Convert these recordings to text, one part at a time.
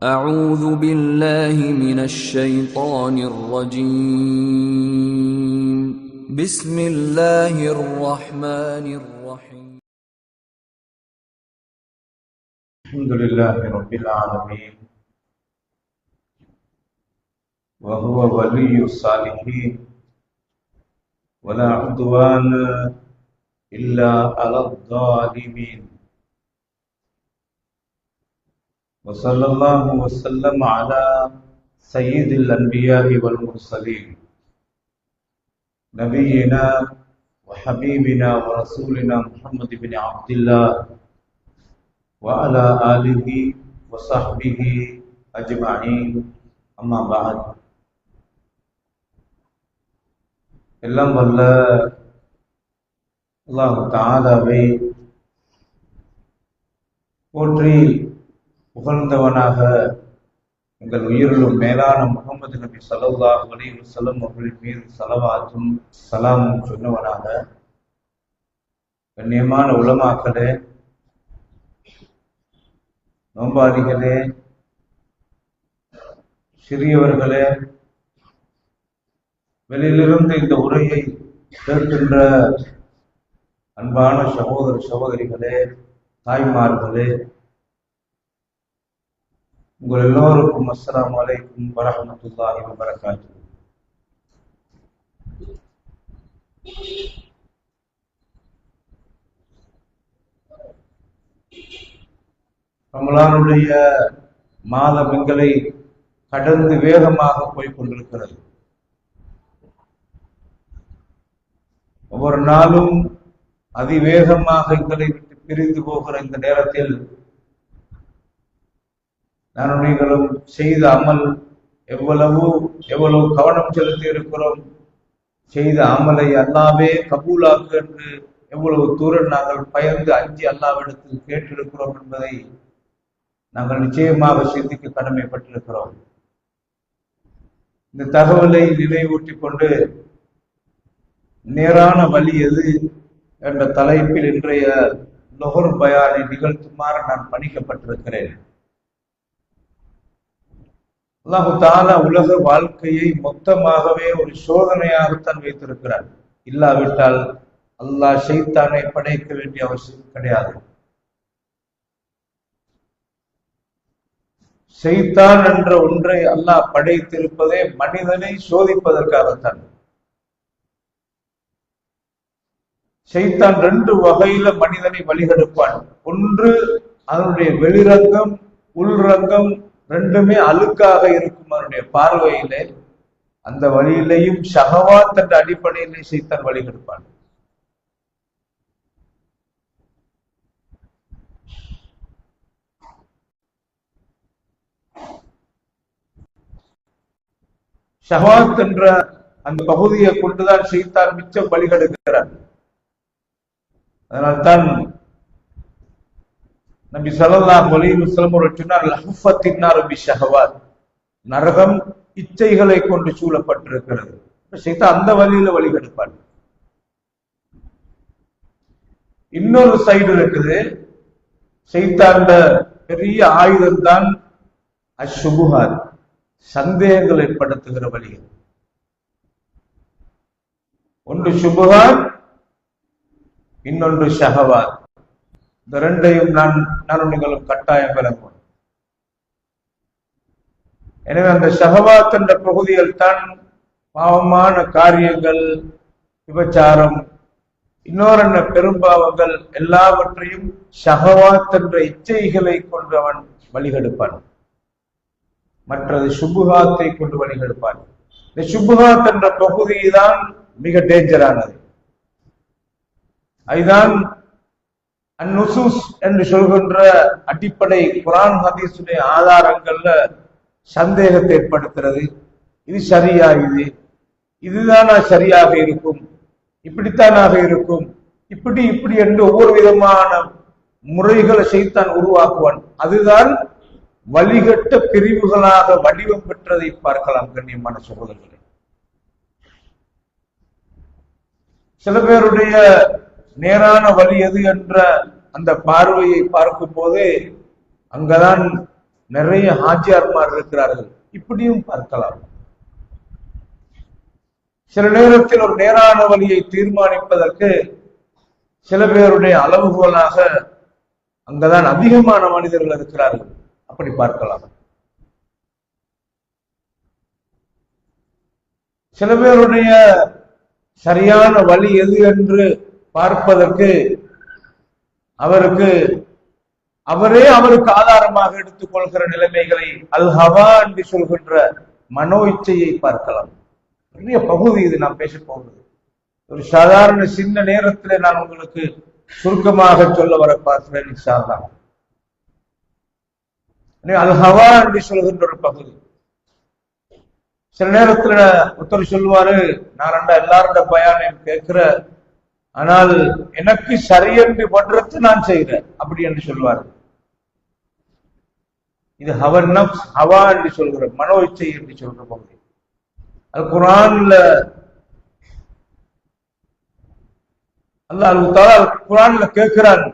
أعوذ بالله من الشيطان الرجيم بسم الله الرحمن الرحيم الحمد لله رب العالمين وهو ولي الصالحين ولا عدوان إلا على الظالمين وصلى الله وسلم على سيد الأنبياء والمرسلين نبينا وحبيبنا ورسولنا محمد بن عبد الله وعلى آله وصحبه أجمعين أما بعد எல்லாம் வல்ல அல்லாஹ் தஆலாவை போற்றி புகழ்ந்தவனாக எங்கள் உயிரிலும் மேலான முகமது நபி ஸல்லல்லாஹு அலைஹி வஸல்லம் அவர்களின் மீது ஸலவாத்தும் ஸலாமும் சொன்னவனாக கண்ணியமான உலமாக்களே, நோன்பாளிகளே, சிறியவர்களே, வெளியிலிருந்து இந்த உரையை கேட்கின்ற அன்பான சகோதர சகோதரிகளே, தாய்மார்களே, உங்கள் எல்லோருக்கும் அஸ்ஸலாமு அலைக்கும் வரஹ்மத்துல்லாஹி வபரகாத்துஹு. ரமலானுடைய மாதம் எங்களை கடந்து வேகமாக போய்கொண்டிருக்கிறது. ஒவ்வொரு நாளும் அதிவேகமாக எங்களை விட்டு பிரிந்து போகிற இந்த நேரத்தில் நானும் நீங்களும் செய்த அமல் எவ்வளவு கவனம் செலுத்தி இருக்கிறோம், செய்த அமலை அல்லாவே கபூலாக்கு என்று எவ்வளவு தூரம் நாங்கள் பயந்து அஞ்சி அல்லாவிடத்தில் கேட்டிருக்கிறோம் என்பதை நாங்கள் நிச்சயமாக சிந்திக்க கடமைப்பட்டிருக்கிறோம். இந்த தகவலை நினைவூட்டிக் கொண்டு நேரான வழி எது என்ற தலைப்பில் இன்றைய லொஹர் பயானை நிகழ்த்துமாறு நான் பணிக்கப்பட்டிருக்கிறேன். அல்லாஹு தஆலா உலக வாழ்க்கையை மொத்தமாகவே ஒரு சோதனையாகத்தான் வைத்திருக்கிறார். இல்லாவிட்டால் அல்லாஹ் ஷைத்தானை படைக்க வேண்டிய அவசியம் கிடையாது. ஷைத்தான் என்ற ஒன்றை அல்லாஹ் படைத்திருப்பதே மனிதனை சோதிப்பதற்காகத்தான். ஷைத்தான் ரெண்டு வகையில மனிதனை வழிகெடுப்பான். ஒன்று, அதனுடைய வெளிரங்கம் உள்ரங்கம் ரெண்டுமே அழுக்காக இருக்கும் அவனுடைய பார்வையிலே. அந்த வழியிலேயும் ஷஹவாத் என்ற அடிப்படையிலே ஷைத்தான் வழிகெடுப்பான். ஷஹவாத் என்ற அந்த பகுதியை கொண்டுதான் ஷைத்தான் மிச்சம் வழிகெடுக்கிறான். அதனால்தான் நபி ஸல்லல்லாஹு அலைஹி வஸல்லம் அவர்கள் சொன்னார், லஹுஃபத்தின் நார் பிஷஹவாத், நரகம் இச்சைகளை கொண்டு சூழப்பட்டிருக்கிறது. ஷைத்தான் அந்த வழியில வழிகெடுப்பான். இன்னொரு சைடு இருக்குது, ஷைத்தான்ட பெரிய ஆயுதம் தான் அஷ்ஷுபுஹாத், சந்தேகங்கள் ஏற்படுத்துகிற வழிகள். ஒன்று ஷுபுஹாத், இன்னொன்று ஷஹவாத். இந்த ரெண்டையும் நானும் நீங்களும் கட்டாயம் விளங்கும். எனவே அந்த ஷஹவாத் என்ற பகுதியில் தான் பாவமான காரியங்கள், விபச்சாரம், இன்னொரு பெரும்பாவங்கள் எல்லாவற்றையும் ஷஹவாத் என்ற இச்சைகளை கொண்டு அவன் வழிகெடுப்பான். மற்றது சுபுகாத்தை கொண்டு வழிகெடுப்பான். இந்த சுபுகாத் என்ற பகுதி தான் மிக டேஞ்சரானது. அதுதான் அந்நுசூஸ் என்று சொல்கின்ற அடிப்படை குர்ஆன் ஹதீஸுடைய ஆதாரங்கள்ல சந்தேகத்தை ஏற்படுத்துறது. இது சரியா, இதுதானா சரியாக இருக்கும், இப்படித்தானாக இருக்கும், இப்படி என்று ஒவ்வொரு விதமான முறைகளை ஷைத்தான் உருவாக்குவான். அதுதான் வழிகட்ட பிரிவுகளாக வடிவம் பெற்றதை பார்க்கலாம். கண்ணியமான சகோதரர்களே, சில பேருடைய நேரான வழி எது என்ற அந்த பார்வையை பார்க்கும் போது அங்கதான் நிறைய ஹாஜியார்மார் இருக்கிறார்கள். இப்படியும் பார்க்கலாம். சில நேரத்தில் ஒரு நேரான வழியை தீர்மானிப்பதற்கு சில பேருடைய அளவுகோலாக அங்கதான் அதிகமான மனிதர்கள் இருக்கிறார்கள். அப்படி பார்க்கலாம். சில பேருடைய சரியான வழி எது என்று பார்ப்பதற்கு அவருக்கு ஆதாரமாக எடுத்துக் கொள்கிற நிலைமைகளை அல் ஹவா என்று சொல்கின்ற மனோ இச்சையை பார்க்கலாம். பெரிய பகுதி இது நாம் பேச போகிறது. ஒரு சாதாரண சின்ன நேரத்தில் நான் உங்களுக்கு சுருக்கமாக சொல்ல வர பார்க்கிறேன். இன்ஷா அல்லாஹ். அல் ஹவா என்று சொல்கின்ற ஒரு பகுதி. சில நேரத்துல ஒருத்தர் சொல்லுவாரு, நான் எல்லாரோட பயானையும் கேட்கிற, ஆனால் எனக்கு சரியென்று பண்றது நான் செய்கிறேன் அப்படி என்று சொல்லுவாரு. இது ஹவன் நஃப்ஸ், ஹவா என்று சொல்கிற மனோ இச்சை என்று சொல்ற பகுதி. அது குர்ஆன்ல அல்லாஹ் தஆலா குர்ஆன்ல கேட்கிறான்,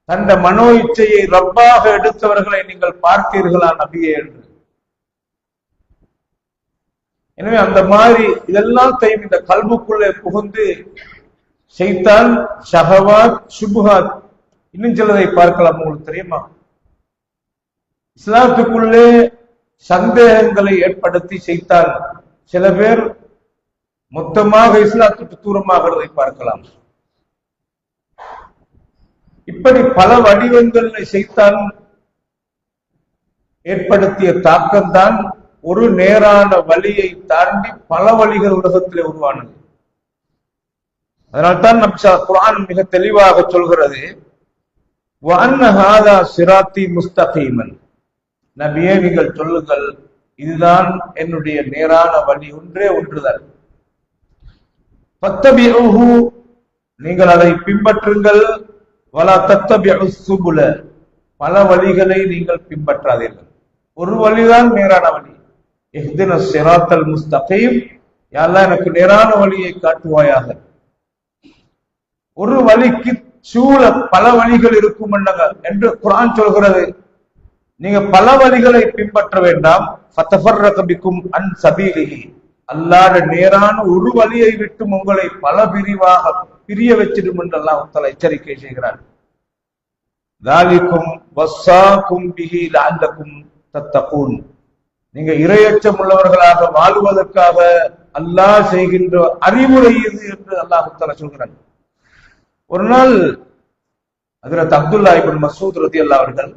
தந்த மனோ இச்சையை ரப்பாக எடுத்தவர்களை நீங்கள் பார்த்தீர்களா நபியே என்று. எனவே அந்த மாதிரி இதெல்லாத்தையும் இந்த கல்புக்குள்ளே புகுந்து ஷைத்தான் ஷஹவாத் சுபுஹாத் இன்னும் சிலதை பார்க்கலாம். உங்களுக்கு தெரியுமா, இஸ்லாத்துக்குள்ளே சந்தேகங்களை ஏற்படுத்தி ஷைத்தான் சில பேர் மொத்தமாக இஸ்லாத்துக்கு தூரமாகிறதை பார்க்கலாம். இப்படி பல வடிவங்களில் ஷைத்தான் ஏற்படுத்திய தாக்கம்தான் ஒரு நேரான வழியை தாண்டி பல வழிகள் உலகத்திலே உருவானது. அதனால்தான் நம் குர்ஆன் மிக தெளிவாக சொல்கிறது, வஅன்ன ஹாதா சிராத்தி முஸ்தகீமன். நபியே நீங்கள் சொல்லுங்கள், இதுதான் என்னுடைய நேரான வழி, ஒன்றே ஒன்றுதான். ஃபத்தபிஊஹு, நீங்கள் அதை பின்பற்றுங்கள். வலா தத்தபிஉ சுபுல, பல வழிகளை நீங்கள் பின்பற்றாதீர்கள். ஒரு வழிதான் நேரான வழி. இஹ்தின ஸிராத்தல் முஸ்தகீம், யா அல்லாஹ் எனக்கு நேரான வழியை காட்டுவாயாக. ஒரு வழிக்கு சூழ பல வழிகள் இருக்கும் என்று குர்ஆன் சொல்கிறது. நீங்க பல வழிகளை பின்பற்ற வேண்டாம். ஃபதஃபர்ரக பிக்கும் அன் சபீலிஹி, அல்லாஹ்வுடைய நேரான ஒரு வழியை விட்டு உங்களை பல பிரிவாக பிரிய வச்சிடும் என்று அல்லாஹ் தஆலா எச்சரிக்கை செய்கிறார். ذَلِكُمْ وَصَّاكُمْ بِهِ لَعَلَّكُمْ تَتَّقُونَ, நீங்க இறையச்சம் உள்ளவர்களாக வாழுவதற்காக அல்லாஹ் செய்கின்ற அறிவுரை இது என்று அல்லாஹ் தஆலா சொல்கிறார். ஒரு நாள் ஹஜ்ரத் அப்துல்லாஹ் இப்னு மஸ்ஊத் ரலியல்லாஹு அவர்கள்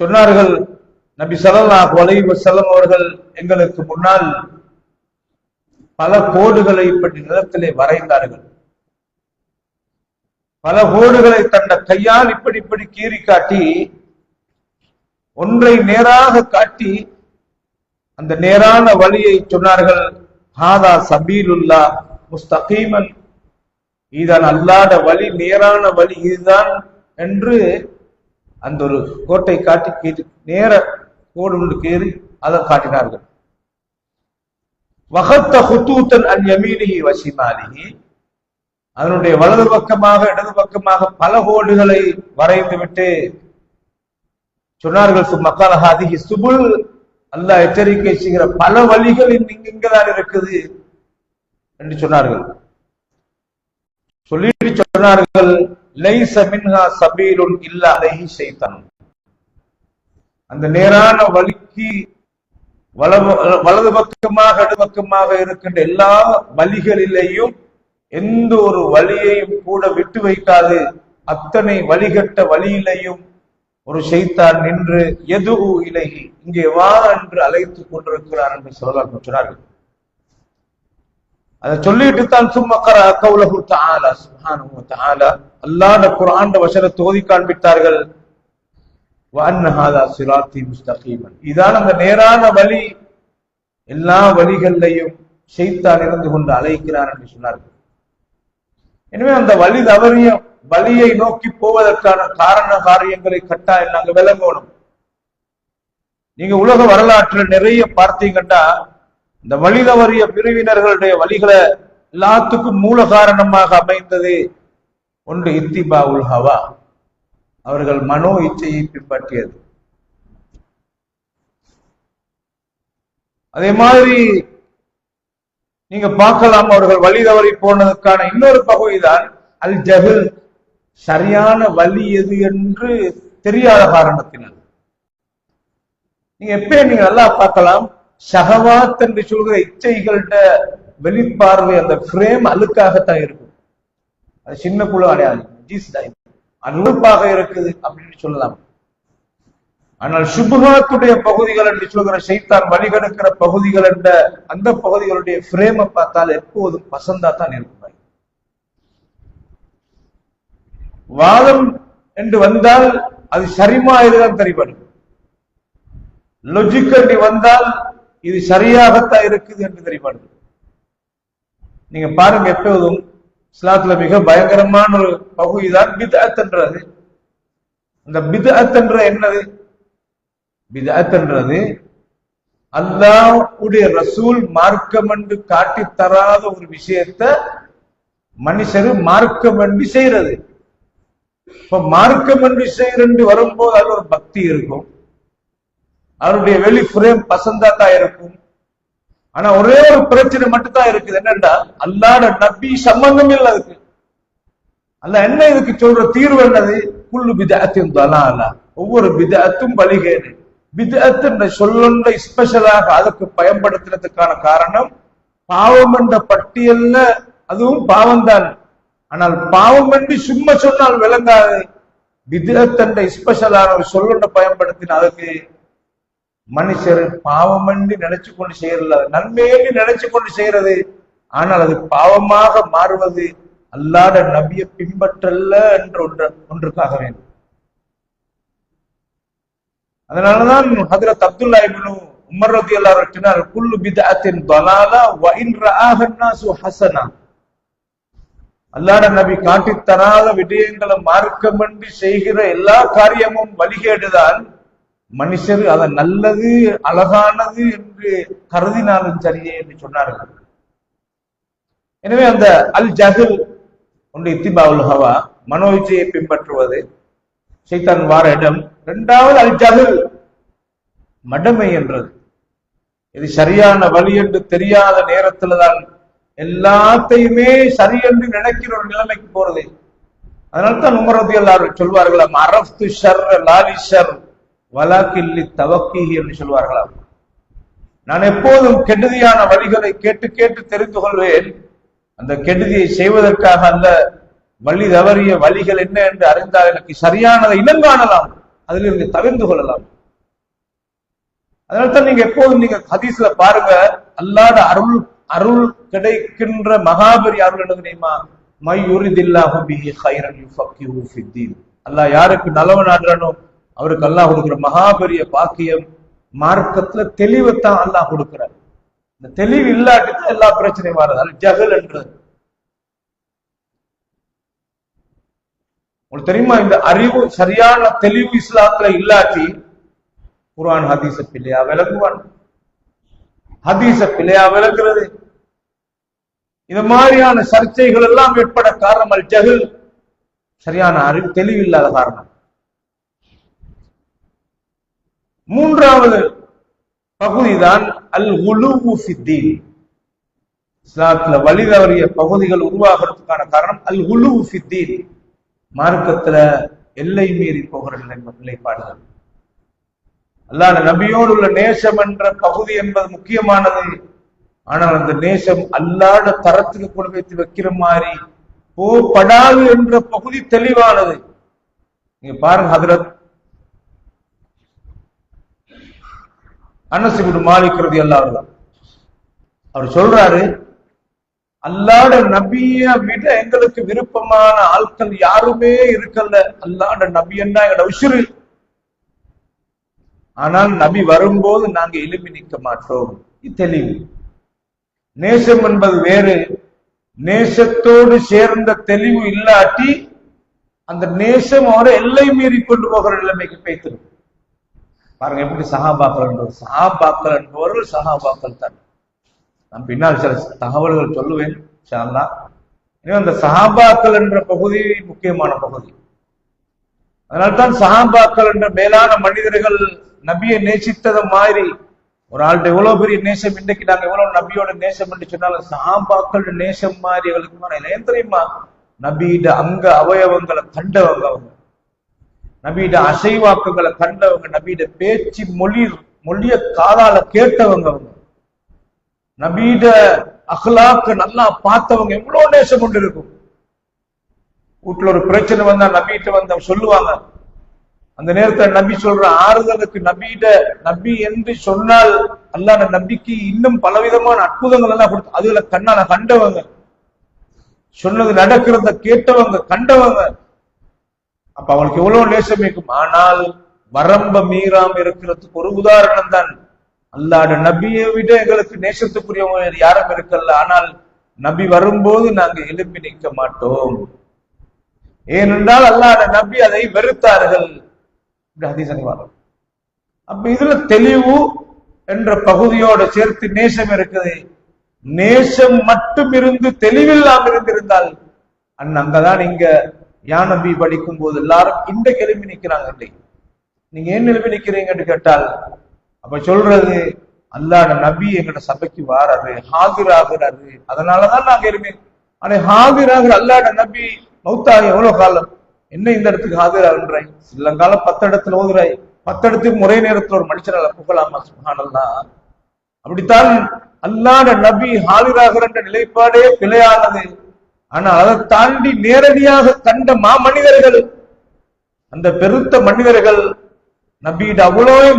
சொன்னார்கள், நபி ஸல்லல்லாஹு அலைஹி வஸல்லம் அவர்கள் எங்களுக்கு முன்னால் பல கோடுகளை இப்படி நிலத்திலே வரைந்தார்கள். பல கோடுகளை தந்த கையால் இப்படி கீறி காட்டி ஒன்றை நேராக காட்டி அந்த நேரான வழியை சொன்னார்கள். ஹாதா சபீலுல்லாஹ் முஸ்தகீமன், இதுதான் அல்லாஹ்வுடைய வழி, நேரான வழி இதுதான் என்று அந்த ஒரு கோட்டை காட்டி நேர கோடு ஒன்று கீறி அதை காட்டினார்கள். வகத்த ஹுதூத்தன் அன் யமீனிஹி வ ஷிமாலிஹி, அதனுடைய வலது பக்கமாக இடது பக்கமாக பல கோடுகளை வரைந்து விட்டு சொன்னார்கள், சும்மகால ஹாதிஹி சுபுல், அல்லாஹ் எச்சரிக்கை செய்கிற பல வழிகள் இங்கதான் இருக்குது என்று சொன்னார்கள். சொல்லிட்டு சொன்னார்கள், லைஸ மின்ஹா சபீலுன் இல்லா அலைஹி ஷைத்தான், அந்த நேரான வழிக்கு வலது பக்கமாக இடது பக்கமாக இருக்கின்ற எல்லா வழிகளிலேயும் எந்த ஒரு வழியையும் கூட விட்டு வைக்காது, அத்தனை வழிகட்ட வழியிலையும் ஒரு ஷைத்தான் நின்று எது இலகி இங்கே வா என்று அழைத்துக் கொண்டிருக்கிறார் என்று சொன்னார்கள். அதை சொல்லிட்டு தான் சும்மக்கர கௌலஹு தஆலா சுப்ஹானஹு வ தஆலா, அல்லாஹ்வுடைய குர்ஆன் வசனத்தை ஓதி காண்பித்தார்கள். வஅன்ன ஹாதா ஸிராத்தி முஸ்தகீமன், இதான் அந்த நேரான வழி, எல்லா வழிகளிலையும் ஷைத்தான் இருந்து கொண்டு அழைக்கிறார் என்று சொன்னார்கள். எனவே அந்த வழி தவறிய வழியை நோக்கி போவதற்கான காரண காரியங்களை கட்டாயம் நாங்க விளங்கணும். நீங்க உலக வரலாற்றில் நிறைய பார்த்தீங்கன்னா இந்த வழி தவறிய பிரிவினர்களுடைய வழிகளை எல்லாத்துக்கும் மூல காரணமாக அமைந்தது ஒன்று இத்திபா உல் ஹவா, அவர்கள் மனோ இச்சையை பின்பற்றியது. அதே மாதிரி நீங்க பார்க்கலாம், அவர்கள் வழி தவறி போனதுக்கான இன்னொரு பகுதிதான் அல் ஜஹல், சரியான வழி எது என்று தெரியாத காரணத்தினால். நீங்க எப்பயும் நீங்க நல்லா பார்க்கலாம், ஷஹவாத் என்று சொல்கிற இச்சைகள்ட வெளிப்பார்வை அந்த பிரேம் அழுக்காகத்தான் இருக்கும். அது சின்ன குழு அடையாது, அழுப்பாக இருக்குது அப்படின்னு சொல்லலாம். ஆனால் சுபஹாத்துடைய பகுதிகள் என்று சொல்கிற ஷைத்தான் வழிகெடுக்கிற பகுதிகள் என்ற அந்த பகுதிகளுடைய பிரேமை பார்த்தால் எப்போதும் பசந்தா தான் இருக்கும். வாதம் என்று வந்தால் அது சரிமா இதுதான் தெரியும். லொஜிக் என்று வந்தால் இது சரியாகத்தான் இருக்குது என்று தெரியும். நீங்க பாருங்க, எப்போதும் இஸ்லாத்துல மிக பயங்கரமான ஒரு பகுதி தான் பித்அத் என்றது. அந்த பித்அத் என்ற என்னது? பித்அத் என்றது அல்லாஹ்வுடைய ரசூல் மார்க்கம் என்று காட்டி தராத ஒரு விஷயத்தை மனுஷரு மார்க்கம் என்று செய்யறது. இப்ப மார்க்கம் என்று செய்யறது வரும்போது அது ஒரு பக்தி இருக்கும், அவருடைய வெளி பிரேம் பசந்தா தான் இருக்கும். ஆனா ஒரே ஒரு பிரச்சனை மட்டும் தான் இருக்குது, என்னன்னா அல்லாஹ்ட நபி சம்பந்தம் இல்லை அதுக்கு. அல்லாஹ் என்ன இதுக்கு சொல்ற தீர்வு என்னது? குல்லு பித்அத்தின் தலாலா, ஒவ்வொரு பித்அத்தும் வழிகேடு. பித்அத் என்ற சொல்லொன்றை ஸ்பெஷலாக அதுக்கு பயன்படுத்துறதுக்கான காரணம், பாவம் என்ற பட்டியல்ல அதுவும் பாவம் தான். ஆனால் பாவம் என்று சும்மா சொன்னால் விளங்காது. பித்அத் என்ற ஸ்பெஷலான ஒரு சொல்லொன்றை பயன்படுத்தின அதுக்கு மனுஷர் பாவம் என்று நினைச்சு கொண்டு செய்யறது, நன்மையை நினைச்சு கொண்டு செய்யறது. ஆனால் அது பாவமாக மாறுவது அல்லாஹ்வுடைய நபியை பின்பற்றல்ல என்று ஒன்றுக்காக வேண்டும். அதனாலதான் ஹஜ்ரத் அப்துல்லா இப்னு உமர் ரலியல்லாஹு அன்ஹு சொன்னார், குல்லு பித்அத்தின் தலாலா வ இன் ரஆஹ அன்னாசு ஹஸனா. அல்லாஹ்வுடைய நபி காட்டி தராத விடயங்களை மார்க்கம் என்று செய்கிற எல்லா காரியமும் வழிகேடுதான். மனுஷர் அதை நல்லது அழகானது என்று கருதினாலும் சரியே என்று சொன்னார்கள். எனவே அந்த அல் ஜஹல் ஒன்று இத்திபாவுல் ஹவா, மனோ இச்சையை பின்பற்றுவது, ஷைத்தான் வார இடம். இரண்டாவது அல் ஜஹல், மடமை என்றது. இது சரியான வழி என்று தெரியாத நேரத்துல தான் எல்லாத்தையுமே சரி என்று நினைக்கிற ஒரு நிலைமைக்கு போறது. அதனால்தான் உமர் ரலியல்லாஹு அன்ஹு சொல்வார்களாம், அரஃப்து ஷர்ர லாலி ஷர் வலாக்கில்லி தவக்கீஹி என்று சொல்வார்களாம். நான் எப்போதும் கெடுதியான வழிகளை கேட்டு கேட்டு தெரிந்து கொள்வேன், அந்த கெடுதியை செய்வதற்காக அல்ல. வழி தவறிய வழிகள் என்ன என்று அறிந்தால் எனக்கு சரியானதை இனங்காணலாம், அதில் இருந்து தவிர்த்து கொள்ளலாம். அதனால்தான் நீங்க எப்போதும் நீங்க ஹதீஸ்ல பாருங்க, அல்லாஹ்வுடைய அருள் கிடைக்கின்ற மகாபெரிய அருள் என்ன தெரியுமா? மை யுரிதில்லாஹு பிஹி கைரன் யுஃபக்கிஹு ஃபித்தீன். அல்லாஹ் யாருக்கு நலவு நாடுறானோ அவருக்கு அல்லாஹ் கொடுக்கிற மகாபெரிய பாக்கியம், மார்க்கத்துல தெளிவைத்தான் அல்லாஹ் கொடுக்கிறார். இந்த தெளிவு இல்லாட்டிதான் எல்லா பிரச்சனையும் வர்றது. அல் ஜஹல் என்றது உங்களுக்கு தெரியுமா? இந்த அறிவு சரியான தெளிவு இஸ்லாத்துல இல்லாட்டி குர்ஆன் ஹதீஸ பிள்ளையா விளங்குவான், ஹதீஸ பிள்ளையா விளங்குறது. இது மாதிரியான சர்ச்சைகள் எல்லாம் ஏற்பட காரணம் அல் ஜஹல், சரியான அறிவு தெளிவு இல்லாத காரணம். மூன்றாவது பகுதிதான் அல் குலூவு ஃபித்தீன். இஸ்லாத்துல வழி தவறிய பகுதிகள் உருவாகிறதுக்கான காரணம் அல் குலூவு ஃபித்தீன், மார்க்கத்துல எல்லை மீறி போகிற நிலைப்பாடுகள். அல்லாஹ் நபியோடு உள்ள நேசம் என்ற பகுதி என்பது முக்கியமானது. ஆனால் அந்த நேசம் அல்லாஹ்ட தரத்துக்கு கொண்டு வைத்து வைக்கிற மாதிரி போப்படாது என்ற பகுதி தெளிவானது. நீங்க பாருங்க, ஹஜ்ரத் அனஸ் இப்னு மாலிக் ரலியல்லாஹு அன்ஹு அவர் சொல்றாரு, அல்லாஹ்ட நபியை விட எங்களுக்கு விருப்பமான ஆட்கள் யாருமே இருக்கல. அல்லாஹ்ட நபி என்ன எங்களோட உசுரு. ஆனால் நபி வரும்போது நாங்க எழுப்பி நிற்க மாட்டோம். இது தெளிவு. நேசம் என்பது வேறு. நேசத்தோடு சேர்ந்த தெளிவு இல்லாட்டி அந்த நேசம் அவரை எல்லை மீறி கொண்டு போகிற நிலைமைக்கு பேய்த்திரும். பாருங்க எப்படி சஹாபாக்கள் என்பவர்கள் சஹாபாக்கள் தான். நான் பின்னால் சில தகவல்கள் சொல்லுவேன் இன்ஷா அல்லாஹ். அந்த சஹாபாக்கள் என்ற பகுதி முக்கியமான பகுதி. அதனால்தான் சஹாபாக்கள் என்ற மேலான மனிதர்கள் நபியை நேசித்தது மாதிரி ஒரு ஆள்கிட்ட எவ்வளவு பெரிய நேசம், இன்றைக்கு நாங்க எவ்வளவு நபியோட நேசம் என்று சொன்னாலும் சஹாபாக்கள் நேசம் மாதிரி எங்களுக்கு ஏன் தெரியுமா? நபியிட அங்க அவயவங்களை கண்டவங்க அவங்க, நபியிட அசைவாக்கங்களை கண்டவங்க, நபியிட பேச்சு மொழிய காதால கேட்டவங்க அவங்க, நபியிட அஹ்லாக்கு நல்லா பார்த்தவங்க. எவ்வளவு நேசம் கொண்டு இருக்கும். வீட்டுல ஒரு பிரச்சனை வந்தா நபிகிட்ட வந்த சொல்லுவாங்க. அந்த நேரத்துல நபி சொல்ற ஆறுதலுக்கு நபி என்று சொன்னால் அல்லாஹ் நபிக்கு இன்னும் பலவிதமான அற்புதங்கள் எல்லாம் கொடுத்து அதுல கண்ணால கண்டவங்க, சொன்னது நடக்கிறத கேட்டவங்க, கண்டவங்க. அப்ப அவங்களுக்கு எவ்வளவு நேசம் இருக்கும். ஆனால் வரம்ப மீறாம இருக்கிறதுக்கு ஒரு உதாரணம் தான் அல்லாஹ் நபியை விட எங்களுக்கு நேசத்துக்குரியவங்க யாரும் இருக்கல்ல. ஆனால் நபி வரும்போது நாங்க எழுப்பி நிற்க மாட்டோம். ஏனென்றால் அல்லாஹ் நபி அதை வெறுத்தார்கள். அப்ப இதுல தெளிவு என்ற பகுதியோட சேர்த்து நேசம் இருக்குது. நேசம் மட்டும் இருந்து தெளிவில்லாம இருந்திருந்தால் அங்கதான் இங்க யா நபி படிக்கும் போது எல்லாரும் இந்த எழுப்பி நிக்கிறாங்க. நீங்க ஏன் எழுப்பி நிக்கிறீங்கன்னு கேட்டால் அப்ப சொல்றது அல்லாஹ் நபி எங்கட சபைக்கு வாராரு, ஹாஜிராகிறாரு, அதனாலதான் நாங்க எழுப்பி. ஆனா ஹாஜிராகிற அல்லாஹ் நபி மௌத்தாக எவ்வளவு காலம் என்ன இந்த இடத்துக்கு ஹாஜிராகின்றாய்? சிலங்காலம் 10 இடத்துல ஓதுறாய், 10 இடத்துக்கு ஒரே நேரத்தில் ஒரு மனுஷனால புகழாமா? சுப்ஹானல்லாஹ். அப்படித்தான் அல்லாஹ் நபி ஹாஜிராகிற நிலைப்பாடே பிழையானது. ஆனா அதை தாண்டி நேரடியாக கண்ட மாமனிதர்கள், அந்த பெருத்த மனிதர்கள் நபியிட அவ்வளவு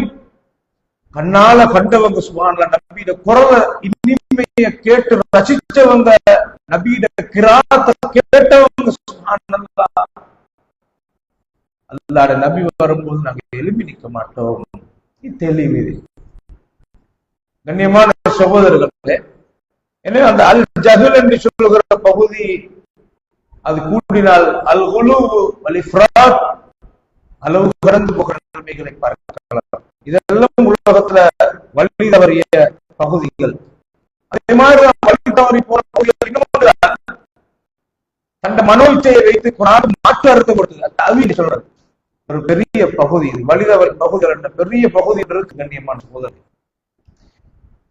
கண்ணால கண்டவங்க. சுப்ஹானல்லாஹ். நபியிட குரல இனிமைய கேட்டு ரசிச்சவங்க, நபியிட கிராத்தை கேட்டவங்க. சுப்ஹானல்லாஹ். அல்லாஹ் நபி வரும்போது நாங்க எழுப்பி நிற்க மாட்டோம். தெளிவு. கண்ணியமான சகோதரர்களே, எனவே அந்த அல் ஜஹல் என்று சொல்லுகிற பகுதி அது கூடினால் அல் குலூபு வல் இஃப்ராத், அளவு கடந்து போகிற நிலைமைகளை பார்க்கலாம். இதெல்லாம் உலகத்துல வழி தவறிய பகுதிகள். அதே மாதிரி வழி தவறி போன பகுதிகள் இன்னொன்று தந்த மனோ இச்சையை வைத்து குரான் மாற்று அர்த்தம் கொடுத்தது தஅவீல் சொல்றது ஒரு பெரிய பகுதி. வழி தவறி பகுதிகள் என்ற பெரிய பகுதி இருக்கு. கண்ணியமான சகோதரர்கள்,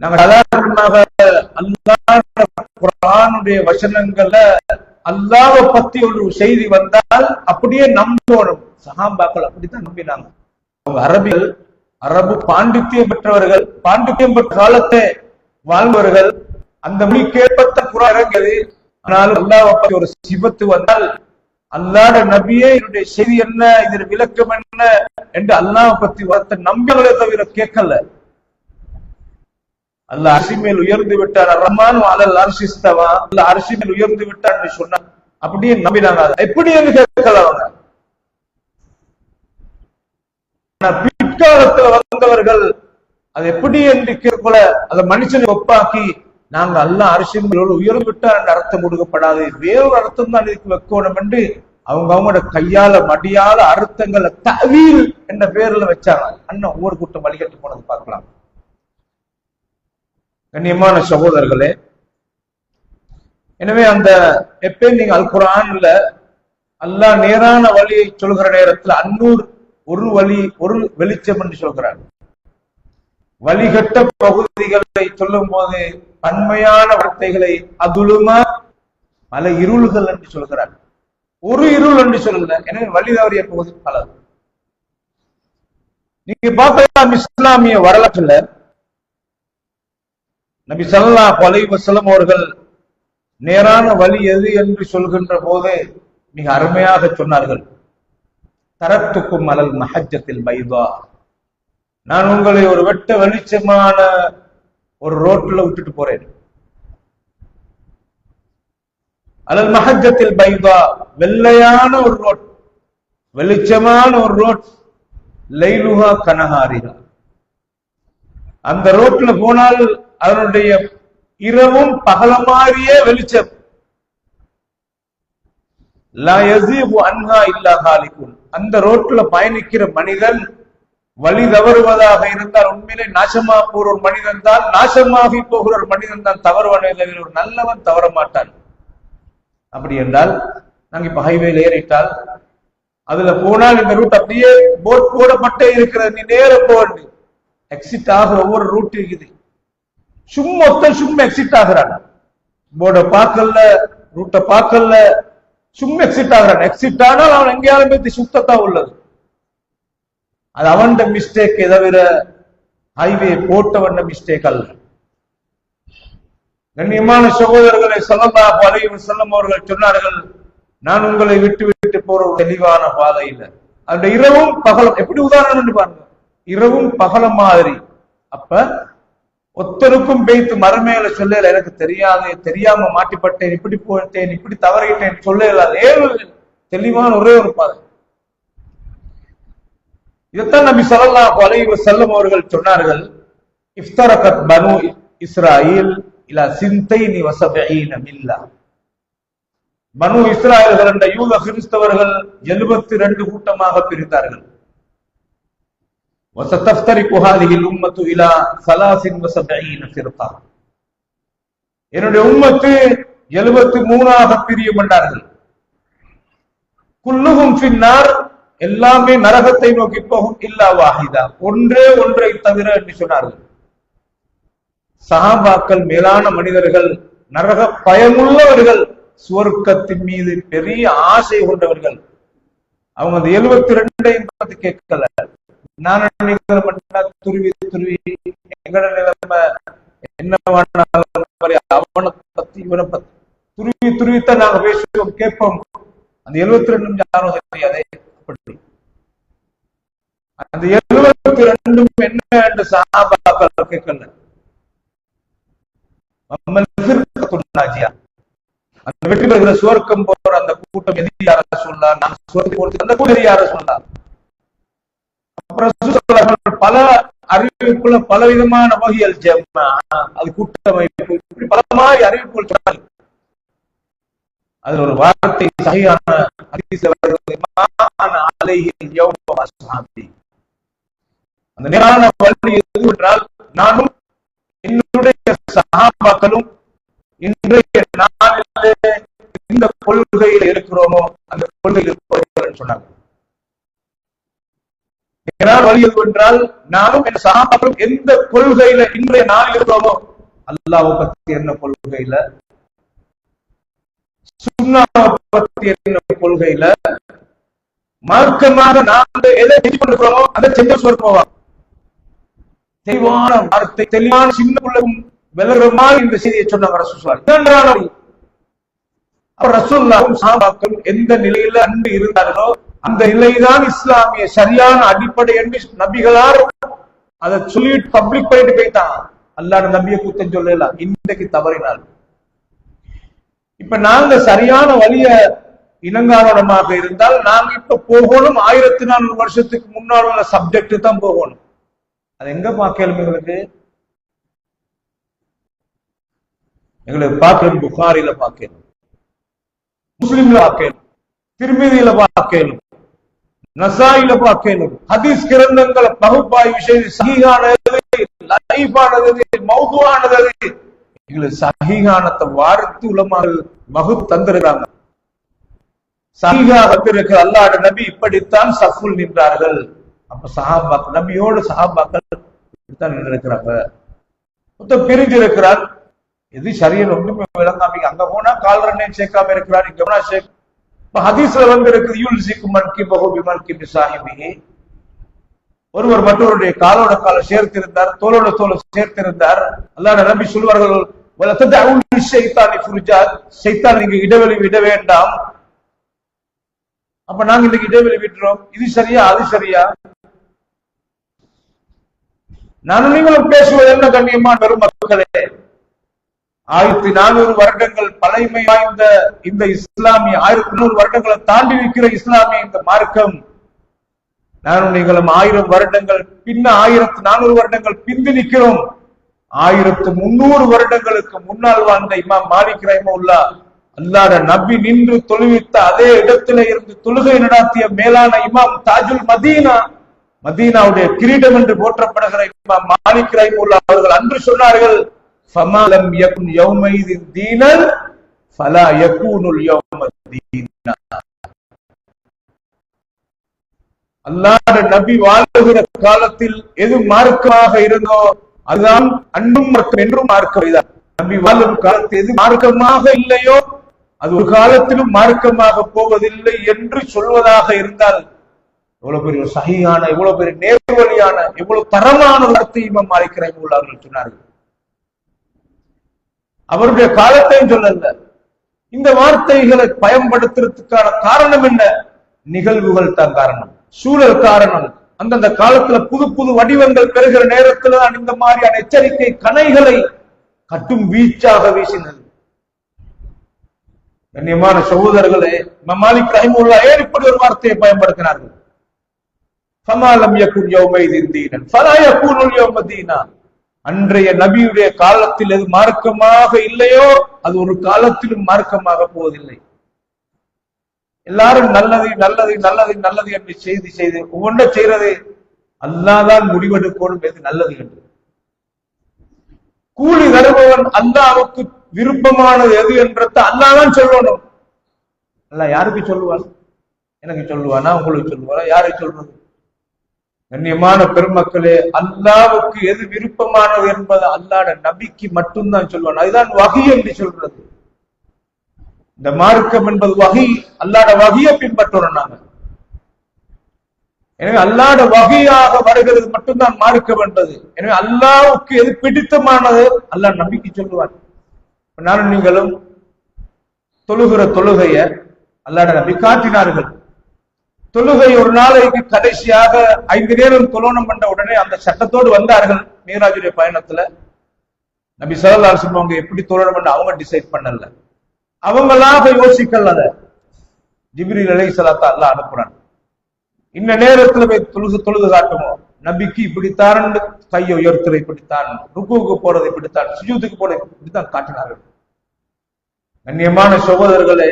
நாங்க சாதாரணமாக அல்லாஹ் குர்ஆனுடைய வசனங்கள்ல அல்லாஹ்வை பத்தி ஒரு செய்தி வந்தால் அப்படியே நம்பணும். சஹாபாக்கள் அப்படித்தான் நம்பினாங்க. அவங்க அரபு பாண்டித்யம் பெற்றவர்கள், பாண்டித்யம் பெற்ற காலத்தை வாழ்ந்தவர்கள். அந்த மொழி கேட்பத்த குர்ஆன் இறங்கியது. ஆனால் அல்லாஹ்வை பத்தி ஒரு சிபத்து வந்தால் அல்லாஹ் நபியே என்னுடைய செய்தி என்ன, இதன் விளக்கம் என்ன என்று அல்லாஹ்வை பத்தி வார்த்தை நம்பியவர்களே தவிர கேட்கல. அல்லாஹ் அரிசி மேல் உயர்ந்து விட்டார், ரஹ்மான் அலல் அர்ஷி இஸ்தவா, அல்லாஹ் அரிசி மேல் உயர்ந்து விட்டார் என்று சொன்னார். அப்படியே நம்பினாங்க. எப்படி என்று கேட்கல அவங்க. பிற்காலத்துல வந்தவர்கள் அது எப்படி என்று கேட்கல. அதை மனுஷனை ஒப்பாக்கி நாங்க அல்லாஹ் அரிசி மேல் உயர்ந்து விட்டார் என்ற அர்த்தம் கொடுக்கப்படாது, வேறொரு அர்த்தம் தான் இதுக்கு வைக்கணும் என்று அவங்களோட கையால மடியால அர்த்தங்களை தஅவீல் என்ற பேர்ல வச்சாங்க. அண்ணன் ஒவ்வொரு கூட்டம் வழிகட்டு போனது பார்க்கலாம். கண்ணியமான சகோதரர்களே, எனவே அந்த எப்பயும் நீங்க அல் குர்ஆன்ல அல்லாஹ் நேரான வழியை சொல்கிற நேரத்தில் அன்னூர் ஒரு வழி ஒரு வெளிச்சம் என்று சொல்கிறார். வழிகட்ட பகுதிகளை சொல்லும் போது பன்மையான வார்த்தைகளை அதுலுமா பல இருள்கள் என்று சொல்கிறார். ஒரு இருள் என்று சொல்லல. எனவே வழி தவறிய பகுதி பல. நீங்க பார்க்கலாம் இஸ்லாமிய வரலாற்றுல நபி ஸல்லல்லாஹு அலைஹி வஸல்லம் அவர்கள் நேரான வழி எது என்று சொல்கின்ற போது மிக அருமையாக சொன்னார்கள். தரத்துக்கும் அலல் மஹஜ்ஜத்தில் பைதா, நான் உங்களை ஒரு வெட்ட வெளிச்சமான ஒரு ரோட்ல விட்டுட்டு போறேன். அலல் மஹஜ்ஜத்தில் பைதா, வெள்ளையான ஒரு ரோட், வெளிச்சமான ஒரு ரோட். லைலுஹா கனஹாரிஹா, அந்த ரோட்ல போனால் அதனுடைய இரவும் பகல மாதிரியே வெளிச்சம். லா யஸீபு அன்ஹா இல்லா ஹாலிகுன், அந்த ரோட்ல பயணிக்கிற மனிதன் வழி தவறுவதாக இருந்தால் உண்மையிலே நாசமா போற ஒரு மனிதன் தான், நாசமாகி போகிற ஒரு மனிதன் தான் தவறுவானே தவிர ஒரு நல்லவன் தவற மாட்டான். அப்படி என்றால் நாங்க இப்ப ஹைவேல ஏறிட்டால் அதுல போனால் இந்த ரூட் அப்படியே போர்ட் போடப்பட்டே இருக்கிறது, நீ நேர போடு. எக்ஸிட் ஆகிற ஒவ்வொரு ரூட் இருக்குது, சும்மா எக்ஸிட் ஆகிறான். போர்டை பார்க்கல, ரூட்டை பார்க்கல, சும்மா எக்ஸிட் ஆகிறான். எக்ஸிட் ஆனால் அவன் எங்கேயாலுமே சுத்தத்தான் உள்ளது. அது அவன் மிஸ்டேக் தவிர ஹைவே போட்டவன் மிஸ்டேக் அல்ல. கண்ணியமான சகோதரர்களை ஸல்லல்லாஹு அலைஹி வஸல்லம் அவர்கள் சொன்னார்கள், நான் உங்களை விட்டு விட்டு போற ஒரு தெளிவான பாதை இல்லை. அந்த இரவும் பகலும் எப்படி உதாரணம் பாருங்க, இரவும் பகல மாதிரி. அப்ப ஒத்தருக்கும் பேய்த்து மரமேல சொல்லல, எனக்கு தெரியாது, தெரியாம மாட்டிப்பட்டேன், இப்படி போயிட்டேன், இப்படி தவறிட்டேன் சொல்லல. தெளிவான ஒரே ஒரு பாதை. இதைத்தான் நபி ஸல்லல்லாஹு அலைஹி வஸல்லம் அவர்கள் சொன்னார்கள், இஃப்தரகத் பனு இஸ்ராயில் இலா சிந்தைனி வஸபஈன மில்லா. பனு இஸ்ராயல்கள் என்ற யூத கிறிஸ்தவர்கள் 72 கூட்டமாக பிரித்தார்கள். وستفترق هذه الامه الى 73 فرقه. என்னுடைய உம்மத்து 73ஆக பிரியும் என்றார்கள். குல்லுஹும் ஃபின்னார், எல்லாமே நரகத்தை நோக்கி போகும், இல்லா வாஹிதா, ஒன்றே ஒன்றை தவிர என்று சொன்னார்கள். சஹாபாக்கள் மேலான மனிதர்கள், நரக பயமுள்ளவர்கள், சுவர்க்கத்தின் மீது பெரிய ஆசை கொண்டவர்கள். அவங்க அந்த 72 பத்தி கேட்கல. நான் துருவி துருவி எங்கட நிலைமை என்ன அவனை பத்தி இவனை பத்தி துருவி துருவித்தான் நாங்க பேசுவோம், கேட்போம். அந்த 72 யாரும் தெரியாதே. அப்படி அந்த 72 என்ன என்று சஹாபாக்கள் கேட்கல. அந்த வெற்றி பெறுகிற சுவர்க்கம் போற அந்த கூட்டம் எது யார சொல்லலாம், நான் சுவர்க்கத்துக்கு அந்த கூட்டம் யார சொல்லலாம். அப்புறம் பல அறிவிப்புல பலவிதமான வகைகள் அது கூட்டமைப்பு, இப்படி பல மாதிரி அறிவிப்புகள் சொன்னாங்க. அதுல ஒரு வார்த்தை சரியான அந்த நேரான வழி எது என்றால், நானும் என்னுடைய சஹாபாக்களும் இன்றைய நாளிலே இந்த கொள்கையில் இருக்கிறோமோ அந்த கொள்கையில் இருப்பவர்கள் சொன்னாங்க. வழி எது என்றால், நானும் என் சஹாபாக்களும் எந்த கொள்கையில இன்றைய நாளில் இருக்கிறோமோ, அல்லாஹ்வை பத்தி என்ன கொள்கையில, சுன்னாவை பத்தி என்ன கொள்கையில, மார்க்கமாக நாங்கள் எதை செஞ்சு கொண்டிருக்கிறோமோ அதை செஞ்ச சொற்போவாங்க. தெளிவான வார்த்தை, தெளிவான சின்ன பிள்ளைக்கும் விலகிற மாதிரி இந்த செய்தியை சொன்னாங்க ரசூலுல்லாஹ். ரசூலுல்லாஹும் சஹாபாக்களும் எந்த நிலையில அன்று இருந்தார்களோ அந்த நிலைதான் இஸ்லாமிய சரியான அடிப்படை என்று நபிகளார் அதை சொல்லிட்டு பப்ளிக் பண்ணிட்டு போயிட்டாங்க. அல்லாஹ் நபியை குத்தம் சொல்லல, இன்றைக்கு தவறினால். இப்ப நாங்க சரியான வழிய இனங்காரணமாக இருந்தால் நாங்க இப்ப போகணும் 1400 வருஷத்துக்கு முன்னால் உள்ள சப்ஜெக்ட் தான் போகணும். அது எங்க பார்க்கலும் எங்களுக்கு பார்க்கணும், புகாரில பார்க்கணும், முஸ்லிம்ல பார்க்கணும், திர்மிதியில பார்க்கணும், நசாயில பார்க்கணும். ஹதீஸ் கிரந்தங்களை பகுப்பாய்வு செய்து சஹீஹானது, லைஃபானது, மௌதுஆனது, எங்களுக்கு சஹீஹானத்தை வார்த்து உலமாக்கள் வகுப்பு தந்திருக்காங்க. சஹீஹா வந்திருக்கிற அல்லாஹ்வுடைய நபி இப்படித்தான் சஃபுல் நின்றார்கள். அப்ப சஹாபாக்கள், நபியோடு சஹாபாக்கள் இப்படித்தான் நின்றிருக்கிறாங்க. மொத்தம் பிரிஞ்சிருக்கிறார். எது சரியன் ஒன்றுமே விளங்காம அங்க போனா கால் ரன்னையும் சேர்க்காம இருக்கிறார், இங்க போனா சேர்க்க. ஹதீஸ்ல வந்து இருக்குது, யுல்சிக்கும் மன்கி பஹுபி மன்கி பிசாஹிபிஹி, ஒருவர் மற்றவருடைய காலோட கால சேர்த்திருந்தார், தோளோட தோலை சேர்த்திருந்தார். அல்லாஹ்வுடைய நபி சொல்வார்கள், வல ததஉ ஷைத்தானி ஃபுர்ஜா, ஷைத்தான் நீங்க இடைவெளி விட வேண்டாம். அப்ப நாங்க இன்னைக்கு இடைவெளி விட்டுறோம். இது சரியா அது சரியா? நானும் நீங்களும் பேசுவது என்ன கண்ணியமான பெரும் மக்களே, 1400 வருடங்கள் பழைமை வாய்ந்த இந்த இஸ்லாமிய, 1300 வருடங்களை தாண்டி நிற்கிற இஸ்லாமிய இந்த மார்க்கம், நானும் நீங்களும் 1000 வருடங்கள் பின்ன 1400 வருடங்கள் பிந்தி நிற்கிறோம். 1300 வருடங்களுக்கு முன்னால் வாழ்ந்த இமாம் மாலிக் ரஹிமஹுல்லாஹ், அல்லாஹ்வுடைய நபி நின்று தொழுவித்த அதே இடத்திலே இருந்து தொழுகை நடாத்திய மேலான இமாம் தாஜுல் மதீனா, மதீனாவுடைய கிரீடம் என்று போற்றப்படுகிற இமாம் மாலிக் ரஹிமஹுல்லாஹ் அவர்கள் அன்று சொன்னார்கள், ஃபமாலம் யகுன் யௌமைதின் தீனன் ஃபலா யகூனுல் யௌம தீனா. அல்லாஹ்வுடைய நபி வாழுகிற காலத்தில் எது மார்க்கமாக இருந்தோ அதுதான் அன்றும் மார்க்கம் என்றும் மார்க்கம். நபி வாழும் காலத்தில் எது மார்க்கமாக இல்லையோ அது ஒரு காலத்திலும் மார்க்கமாக போவதில்லை என்று சொல்வதாக இருந்தால் எவ்வளவு பெரிய சஹீஹான, எவ்வளவு பெரிய நேர்வழியான, எவ்வளவு தரமான வார்த்தை இமாம் மாலிக் ரஹிமஹுல்லாஹ் அவர்கள் சொன்னார்கள். அவருடைய காலத்தையும் சொல்லல. இந்த வார்த்தைகளை பயன்படுத்துறதுக்கான காரணம் என்ன? நிகழ்வுகள் தான் காரணம், சூழல் காரணம். அந்தந்த காலத்துல புது புது வடிவங்கள் பெறுகிற நேரத்துல இந்த மாதிரியான எச்சரிக்கை கணைகளை கட்டும் வீச்சாக வீசினது. கண்ணியமான சகோதரர்களே, இமாம் மாலிக் ரஹிமஹுல்லாஹ் ஏன் இப்படி ஒரு வார்த்தையை பயன்படுத்தினார்கள்? ஃபமாலம் யகுன் யௌமைதின் தீனன் ஃபலா யகூனுல் யௌம தீனா. அன்றைய நபியுடைய காலத்தில் எது மார்க்கமாக இல்லையோ அது ஒரு காலத்திலும் மார்க்கமாக போவதில்லை. எல்லாரும் நல்லது நல்லது நல்லது நல்லது என்று செய்து ஒவ்வொன்றை செய்யறது அல்லாஹ் தான் முடிவெடுக்கணும் எது நல்லது என்று. கூலி தருபவன் அல்லாஹ்வுக்கு விருப்பமானது எது என்றத அல்லாஹ் தான் சொல்லணும். அல்லாஹ் யாருக்கு சொல்லுவான்? எனக்கு சொல்லுவானா? உங்களுக்கு சொல்லுவானா? யாருக்கு சொல்றது? கண்ணியமான பெருமக்களே, அல்லாஹ்வுக்கு எது விருப்பமானது என்பது அல்லாஹ்வுடைய நபிக்கு மட்டும்தான் சொல்லுவான். அதுதான் வஹி என்று சொல்றது. இந்த மார்க்கம் என்பது வஹி, அல்லாஹ்வுடைய வஹியை பின்பற்றணும் நாங்க. எனவே அல்லாஹ்வுடைய வஹியாக வருகிறது மட்டும்தான் மார்க்கம் என்பது. எனவே அல்லாஹ்வுக்கு எது பிடித்தமானது அல்லாஹ் நபிக்கு சொல்லுவான். நானும் நீங்களும் தொழுகிற தொழுகைய அல்லாஹ்வுடைய நபி காட்டினார்கள். தொழுகை ஒரு நாளைக்கு கடைசியாக 5 நேரம் தொழணும் என்ற உடனே அந்த சட்டத்தோடு வந்தார்கள். மீராஜுடைய பயணத்துல நபி ஸல்லல்லாஹு அலைஹி வஸல்லம் அவங்க எப்படி தொழணும் என்று அவங்க டிசைட் பண்ணல, அவங்களாக யோசிக்கல. அத ஜிப்ரீல் அலைஹிஸ்ஸலாத்து அல்லாஹ் அனுப்புறான். இந்த நேரத்துல போய் தொழுது காட்டுமோ, நபிக்கு இப்படித்தான் கையை உயர்த்துற, இப்படித்தான் ருக்குவுக்கு போறது, இப்படித்தான் சுஜூதுக்கு போறது, இப்படித்தான் காட்டினார்கள். கண்ணியமான சகோதரர்களே,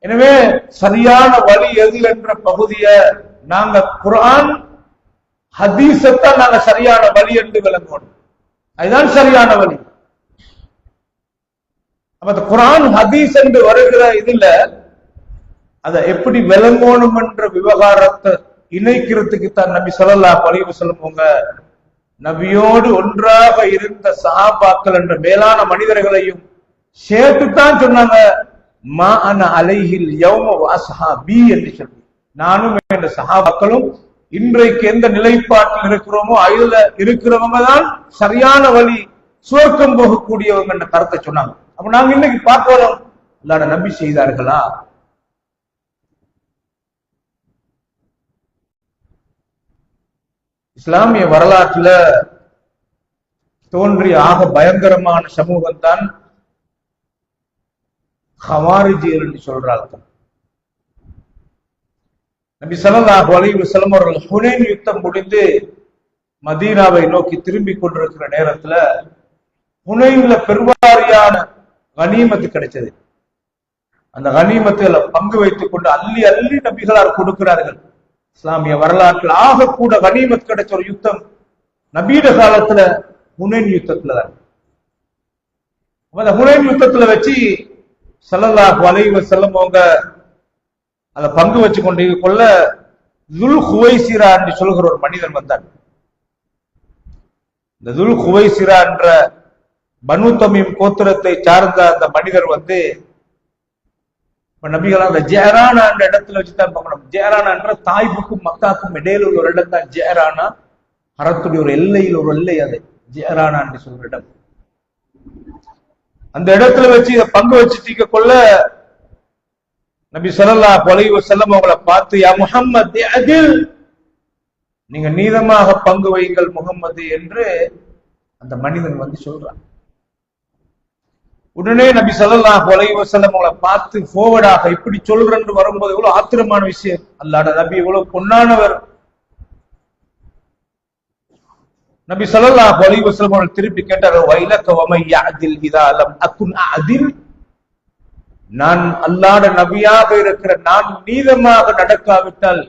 எனவே சரியான வழி எது என்ற பகுதியை நாங்க குர்ஆன் ஹதீஸத்தான் நாங்க சரியான வழி என்று விளங்கணும். அதுதான் சரியான வழி. அப்ப குர்ஆன் ஹதீஸ் என்று வருகிற இதுல அதை எப்படி விளங்கணும் என்ற விவகாரத்தை இணைக்கிறதுக்கு தான் நபி ஸல்லல்லாஹு அலைஹி வஸல்லம் அவங்க நபியோடு ஒன்றாக இருந்த சஹாபாக்கள் என்ற மேலான மனிதர்களையும் சேர்த்துத்தான் சொன்னாங்க. மா அன அலைஹில் யௌம வஅஸ்ஹாபி என்று சொல்லி, நானும் என்ற சஹாபாக்களும் இன்றைக்கு எந்த நிலைப்பாட்டில் இருக்கிறோமோ அதுல இருக்கிறவங்க தான் சரியான வழி, சுவர்க்கம் போகக்கூடியவங்க என்ற கருத்தை சொன்னாங்க. அப்ப நாங்க இன்னைக்கு பார்க்கணும், அல்லாஹ்வுடைய நபி செய்தார்களா? இஸ்லாமிய வரலாற்றுல தோன்றிய ஆக பயங்கரமான சமூகம் தான் ஹவாரிஜியர் என்று சொல்றார்கள். நபி ஸல்லல்லாஹு அலைஹி வஸல்லம் அவர்கள் ஹுனைன் யுத்தம் முடிந்து மதீனாவை நோக்கி திரும்பி கொண்டிருக்கிற நேரத்துல ஹுனைன்ல பெருவாரியான கனிமத்து கிடைச்சது. அந்த கனிமத்துல பங்கு வைத்துக் கொண்டு அள்ளி அள்ளி நபிகளார் கொடுக்கிறார்கள். இஸ்லாமிய வரலாற்றில் ஆக கூட கனிமத் கிடைச்ச ஒரு யுத்தம் நபீட காலத்துல ஹுனைன் யுத்தத்துல தான். அந்த ஹுனைன் யுத்தத்துல வச்சு ஸல்லல்லாஹு அலைஹி வஸல்லம் அவங்க அதை பங்கு வச்சு கொண்டு கொள்ள துல் குவைசிரா என்று சொல்கிற ஒரு மனிதன் வந்தார். இந்த துல் குவைசிரா என்ற பனு தமீம் கோத்திரத்தை சார்ந்த அந்த மனிதர் வந்து நபிகளா அந்த ஜெஹரானா என்ற இடத்துல வச்சுதான் பார்க்கணும். ஜெஹரானா என்ற தாய்ப்புக்கும் மக்காக்கும் இடையில உள்ள ஒரு இடம் தான் ஜெஹரானா. அரத்துடைய ஒரு எல்லையில் ஒரு எல்லை அது ஜெஹரானா என்று சொல்ற இடம். அந்த இடத்துல வச்சு இதை பங்கு வச்சுட்டு கொள்ள நபி ஸல்லல்லாஹு அலைஹி வஸல்லம் அவங்களை பார்த்து, யா முஹம்மத் அதில், நீங்க நீதமாக பங்கு வையுங்கள் முஹம்மது என்று அந்த மனிதன் வந்து சொல்றான். உடனே நபி ஸல்லல்லாஹு அலைஹி வஸல்லம் அவங்களை பார்த்து ஃபோர்வர்டாக இப்படி சொல்றேன்னு வரும்போது எவ்வளவு ஆத்திரமான விஷயம். அல்லாஹ்வுடைய நபி எவ்வளவு பொன்னானவர். நபி ஸல்லல்லாஹு அலைஹி வஸல்லம் அவர்கள் திருப்பி கேட்டார், வைலக வமை யஅதில் இதா லம் அகுன் அஅதில், நான் அல்லாஹ்வுடைய நபியாக இருக்கிற நான் நீதமாக நடக்காவிட்டால்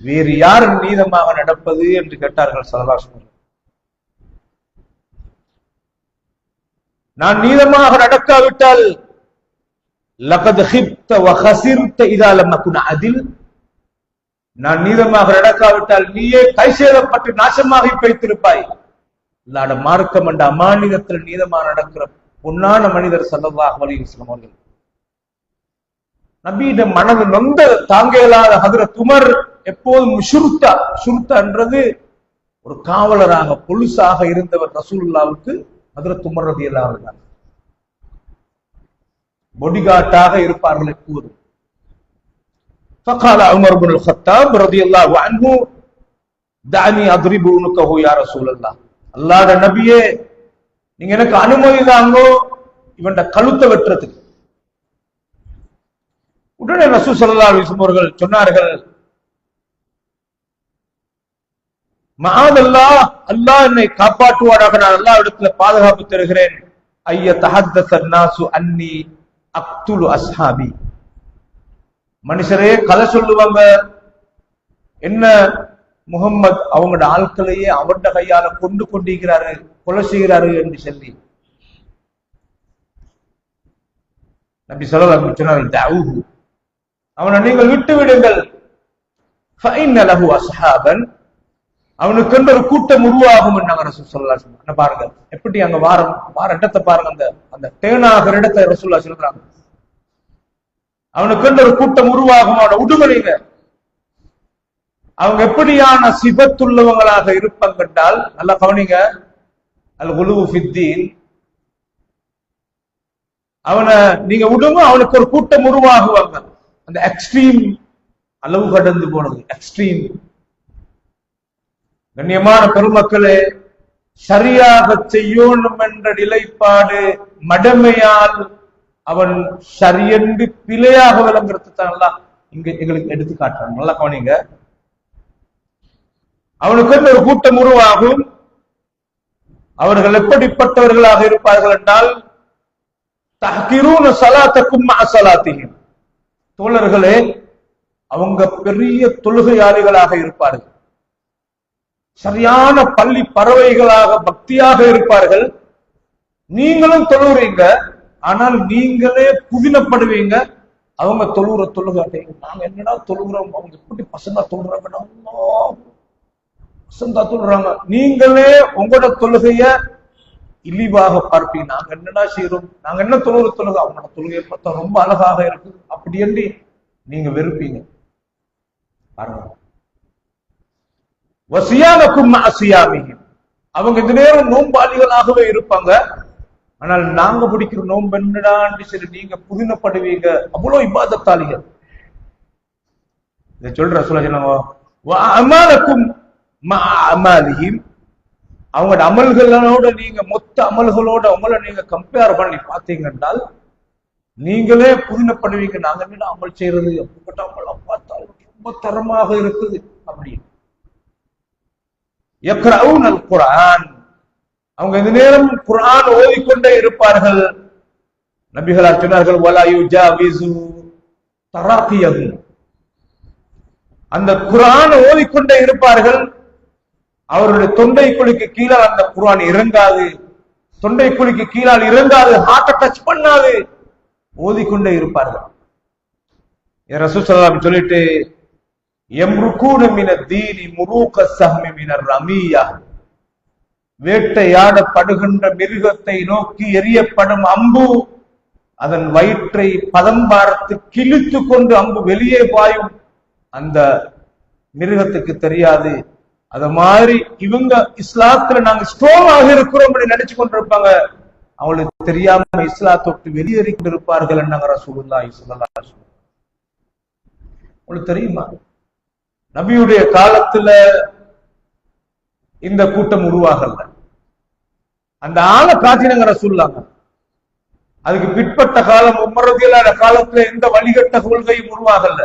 வேறு யார் நீதமாக நடப்பது என்று கேட்டார்கள் ஸல்லல்லாஹு அலைஹி வஸல்லம். நான் நீதமாக நடக்காவிட்டால் லகத் ஹிப்த வ ஹஸிர்த இதா லம் அகுன் அஅதில், நான் நீதமாக நடக்காவிட்டால் நீயே கை சேதப்பட்டு நாசமாகி வைத்திருப்பாய். அல்லாஹ்ட மார்க்கம் என்ற அமானிதத்தில் நீதமாக நடக்கிற பொன்னான மனிதர் ஸல்லல்லாஹு அலைஹி வஸல்லம் அவர்கள். நபியிட மனது நொந்த தாங்க இயலாத ஹஜ்ரத் உமர் எப்போதும் ஷுர்தா என்றது ஒரு காவலராக பொலிசாக இருந்தவர் ரசூலுல்லாஹ்வுக்கு ஹஜ்ரத் உமர் ரலியல்லாஹு அன்ஹு பொடிகார்டாக இருப்பார்கள் எப்போதும். فقال عمر بن الخطاب رضي الله عنه دعني اضرب عنقه يا رسول الله. அல்லாஹ்வுடைய நபியே, நீங்க எனக்கு அனுமதி தாங்கோ இவன் கழுத்தை வெட்டுறதுக்கு. உடனே ரசூல் ஸல்லல்லாஹு அலைஹி வஸல்லம் அவர்கள் சொன்னார்கள், மஆதல்லாஹ், அல்லாஹ் என்னை காப்பாற்றுவாராக, நான் அல்லாஹ்விடத்துல பாதுகாப்பு தருகிறேன். ஐய தஹத்தஸ الناس அன்னி அக்துலு அஸ்ஹாபி. மனுஷரே கதை சொல்லுவாங்க, என்ன முகம்மது அவங்களோட ஆட்களையே அவருடைய கையால கொண்டு கொண்டிருக்கிறாரு, கொலை செய்கிறாரு என்று சொல்லி நபி ஸல்லல்லாஹு அலைஹி வஸல்லம் சொன்னார்கள், தஅவுஹு, அவனை நீங்கள் விட்டு விடுங்கள். ஃபஇன்ன லஹு அஸ்ஹாபன், அவனுக்கு ஒரு கூட்டம் உருவாகும் என்றாங்க ரசூல் ஸல்லல்லாஹு அலைஹி வஸல்லம். பாருங்க எப்படி அங்க வார இடத்தை பாருங்க, அந்த தேனாகிற இடத்தை ரசூலுல்லாஹ் சொல்றாங்க. அவனுக்கு ஒரு கூட்டம் உருவாகும், அவனை உடுமலைங்க. அவங்க எப்படியான சிபத்துள்ளவங்களாக இருப்பாங்க என்றால், நல்லா கவனிங்க, அல் குலுவு ஃபித்தீன், அவனை நீங்க விடுங்க, அவனுக்கு ஒரு கூட்டம் உருவாகுவாங்க. அந்த எக்ஸ்ட்ரீம் அளவு கடந்து போனது, எக்ஸ்ட்ரீம். கண்ணியமான பெருமக்களே, சரியாக செய்யணும் என்ற நிலைப்பாடு மடமையால் அவன் சரியென்று பிழையாக விளங்குறது தான் இங்க எங்களுக்கு எடுத்து காட்டுறான். நல்லா கவனிங்க, அவனுக்கு ஒரு கூட்டம் உருவாகும். அவர்கள் எப்படிப்பட்டவர்களாக இருப்பார்கள் என்றால், தஹ்கிரூன ஸலாத்தக்கும் மஅ ஸலாத்திஹிம், தோழர்களே அவங்க பெரிய தொழுகையாளிகளாக இருப்பார்கள், சரியான பள்ளி பறவைகளாக பக்தியாக இருப்பார்கள். நீங்களும் தொழுறீங்க, ஆனால் நீங்களே புதினப்படுவீங்க. அவங்க தொழுகை, நாங்க என்னடா தொழுகிறோம், அவங்க எப்படி பசங்க தொழுறாங்க, பசங்க தொழுறாங்க. நீங்களே உங்களோட தொழுகைய இழிவாக பார்ப்பீங்க. நாங்க என்னடா செய்யறோம், நாங்க என்ன தொழுகை, அவங்களோட தொழுகையை பார்த்தா ரொம்ப அழகாக இருக்கு அப்படி என்று நீங்க வெறுப்பீங்க. பாருங்க, வசியானக்கும் மஅ சியாமிஹிம், அவங்க இந்த நேரம் நோம்பாளிகளாகவே இருப்பாங்க. ஆனால் நாங்க பிடிக்கிற நோன்பு என்னடான்னு சரி நீங்க புதினப்படுவீங்க. அவ்வளவு இபாதத்தாளிகள். இதை சொல்ற அமாலக்கும் மஅ அமாலிஹிம், அவங்களோட அமல்களோட நீங்க மொத்த அமல்களோட உங்களை நீங்க கம்பேர் பண்ணி பார்த்தீங்க என்றால் நீங்களே புதினப்படுவீங்க. நாங்க என்ன அமல் செய்யறது, அப்படிப்பட்ட அமலாம் பார்த்தால் ரொம்ப தரமாக இருக்குது அப்படின்னு. யக்ரஊன அல் குர்ஆன், அவங்க இந்த நேரம் குர்ஆன் ஓதிக்கொண்டே இருப்பார்கள். நபிகளார் சொன்னார்கள், வலா யுஜாவிசு தராகியஹும், அந்த குர்ஆன் ஓதிக்கொண்டே இருப்பார்கள். அவருடைய தொண்டை குழிக்கு கீழால் அந்த குர்ஆன் இறங்காது, தொண்டை குழிக்கு கீழால் இறங்காது, ஹார்ட்டை டச் பண்ணாது, ஓதிக்கொண்டே இருப்பார்கள். ரசூல் ஸல்லல்லாஹு அலைஹி வஸல்லம் சொல்லிட்டு, யம்ருகூன மினத் தீனி முரூக ஸஹ்மி மினர் ரமியா, வேட்டையாடப்படுகின்ற மிருகத்தை நோக்கி எரியப்படும் அம்பு அதன் வயிற்றை பதம் பார்த்து கிழித்து கொண்டு அம்பு வெளியே பாயும், அந்த மிருகத்துக்கு தெரியாது. அத மாதிரி இவங்க இஸ்லாத்துல நாங்க ஸ்ட்ராங்காக இருக்கிறோம் நினைச்சு கொண்டிருப்பாங்க. அவங்களுக்கு தெரியாம இஸ்லாத்தொட்டு வெளியேறி கொண்டிருப்பார்கள் என்னங்க ரசூலுல்லாஹி ஸல்லல்லாஹு அலைஹி வஸல்லம். உங்களுக்கு தெரியுமா, நபியுடைய காலத்துல இந்த கூட்டம் உருவாகல. அந்த ஆளை காட்டினங்க ரசூலுல்லாஹ். அதுக்கு பிற்பட்ட காலம் உமர் ரலியல்லாஹு அன்ஹு காலத்துல எந்த வழிகட்ட கொள்கையும் உருவாகல.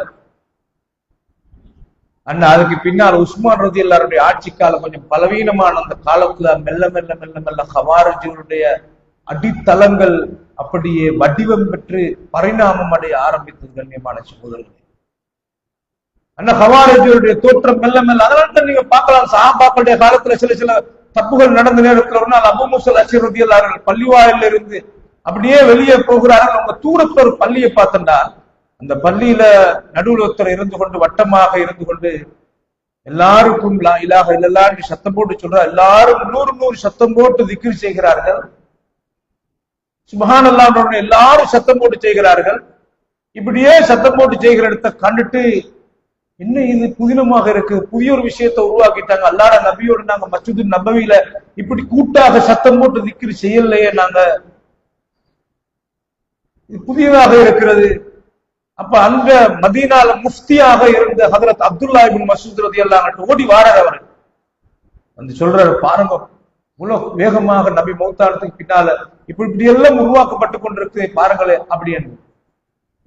அண்ணா அதுக்கு பின்னால் உஸ்மான் ரலியல்லாஹு அன்ஹுடைய ஆட்சி காலம் கொஞ்சம் பலவீனமான அந்த காலத்துல மெல்ல மெல்ல மெல்ல மெல்ல ஹவாரிஜிகளுடைய அடித்தளங்கள் அப்படியே வடிவம் பெற்று பரிணாமம் அடைய ஆரம்பித்தது. கண்ணியமான சகோதரர்களே, அந்த ஹவாரிஜிகளுடைய தோற்றம் மெல்ல மெல்ல, அதனால நீங்க பார்க்கலாம் சஹாபாக்களுடைய காலத்துல சில சில தப்புகள் நடந்த நேரத்தில் ஒரு நாள் அபூ மூஸா அல்-அஷ்அரி ரலியல்லாஹு அன்ஹு பள்ளிவாயில இருந்து அப்படியே வெளியே போகிறார்கள். அவங்க தூரத்துல ஒரு பள்ளியை பார்த்தா அந்த பள்ளியில நடுவில் ஒருத்தர் இருந்து கொண்டு வட்டமாக இருந்து கொண்டு எல்லாருக்கும் லா இலாஹ இல்லல்லாஹ் என்று சத்தம் போட்டு சொல்றார். எல்லாரும் 100 சத்தம் போட்டு திக்ர் செய்கிறார்கள். சுப்ஹானல்லாஹ் எல்லாரும் சத்தம் போட்டு செய்கிறார்கள். இப்படியே சத்தம் போட்டு செய்கிற இடத்தை கண்டுட்டு என்ன இது புதினமாக இருக்கு, புதிய ஒரு விஷயத்தை உருவாக்கிட்டாங்க. அல்லாஹ் நபியோடு நாங்க மஸ்ஜிது நபவியில இப்படி கூட்டாக சத்தம் போட்டு திக்ர் செய்யலையே, நாங்க இது புதியதாக இருக்கிறது. அப்ப அங்க மதீனால முஃப்தியாக இருந்த ஹஜ்ரத் அப்துல்லா இப்னு மஸ்ஊத் ரலியல்லாஹு அன்ஹு ஓடி வாரார். அவர் வந்து சொல்றாரு, பாருங்க இவ்வளவு வேகமாக நபி மௌத்தானதுக்கு பின்னால இப்படி எல்லாம் உருவாக்கப்பட்டு கொண்டிருக்கு பாருங்களே அப்படின்னு.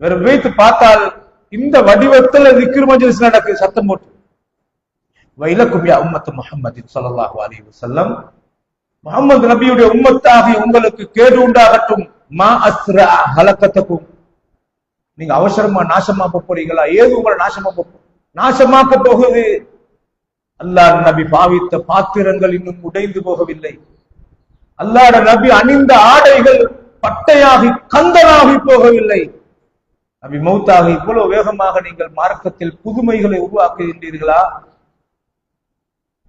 வேற வைத்து பார்த்தால் இந்த வடிவத்துல திக்ர் மஜ்லிஸ் நடக்கு சத்தம் போட்டு. வைலக்கும் யா உம்மத்து முஹம்மதின் ஸல்லல்லாஹு அலைஹி வஸல்லம், முஹம்மது நபியுடைய உம்மத்தாகிய உங்களுக்கு கேடு உண்டாகட்டும். மா அஸ்ரா ஹலகத்தக்கும், நீங்க அவசரமா நாசமாக்க போறீங்களா? ஏது உங்களை நாசமாக்க போகுது? அல்லாஹ் நபி பாவித்த பாத்திரங்கள் இன்னும் உடைந்து போகவில்லை. அல்லாஹ் நபி அணிந்த ஆடைகள் பட்டையாகி கந்தனாகி போகவில்லை. நபி மௌத்தாக இவ்வளவு வேகமாக நீங்கள் மார்க்கத்தில் புதுமைகளை உருவாக்குகின்றீர்களா?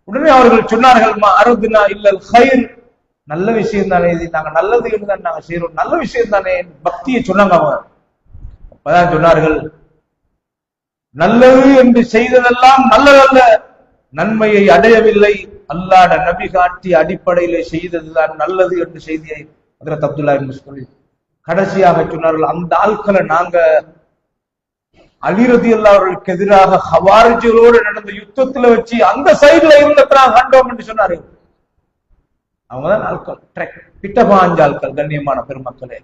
உடனே அவர்கள் சொன்னார்கள், மா அரதுனா இல்லல் ஹைர், நல்ல விஷயம் தானே இது, நாங்க நல்லது தான் நாங்க செய்யறோம், நல்ல விஷயம் தானே. பக்தியை சொன்னாங்க. அவங்க அப்பதான் சொன்னார்கள், நல்லது என்று செய்ததெல்லாம் நல்லதல்ல, நன்மையை அடையவில்லை, அல்லாஹ் நபி காட்டிய அடிப்படையிலே செய்ததுதான் நல்லது என்று செய்தியை ஹஜ்ரத் அப்துல்லா இப்னு மஸ்ஊத் கடைசியாக சொன்னார்கள். அந்த ஆட்களை நாங்க அலி ரலியல்லாஹு அவர்களுக்கு எதிராக ஹவாரிஜிகளோடு நடந்த யுத்தத்துல வச்சு அந்த சைடுல இருந்தத்தான் கண்டோம் என்று சொன்னார்கள். அவங்கதான் ஆட்கள் கிட்ட பாஞ்ச ஆட்கள். கண்ணியமான பெருமக்களே,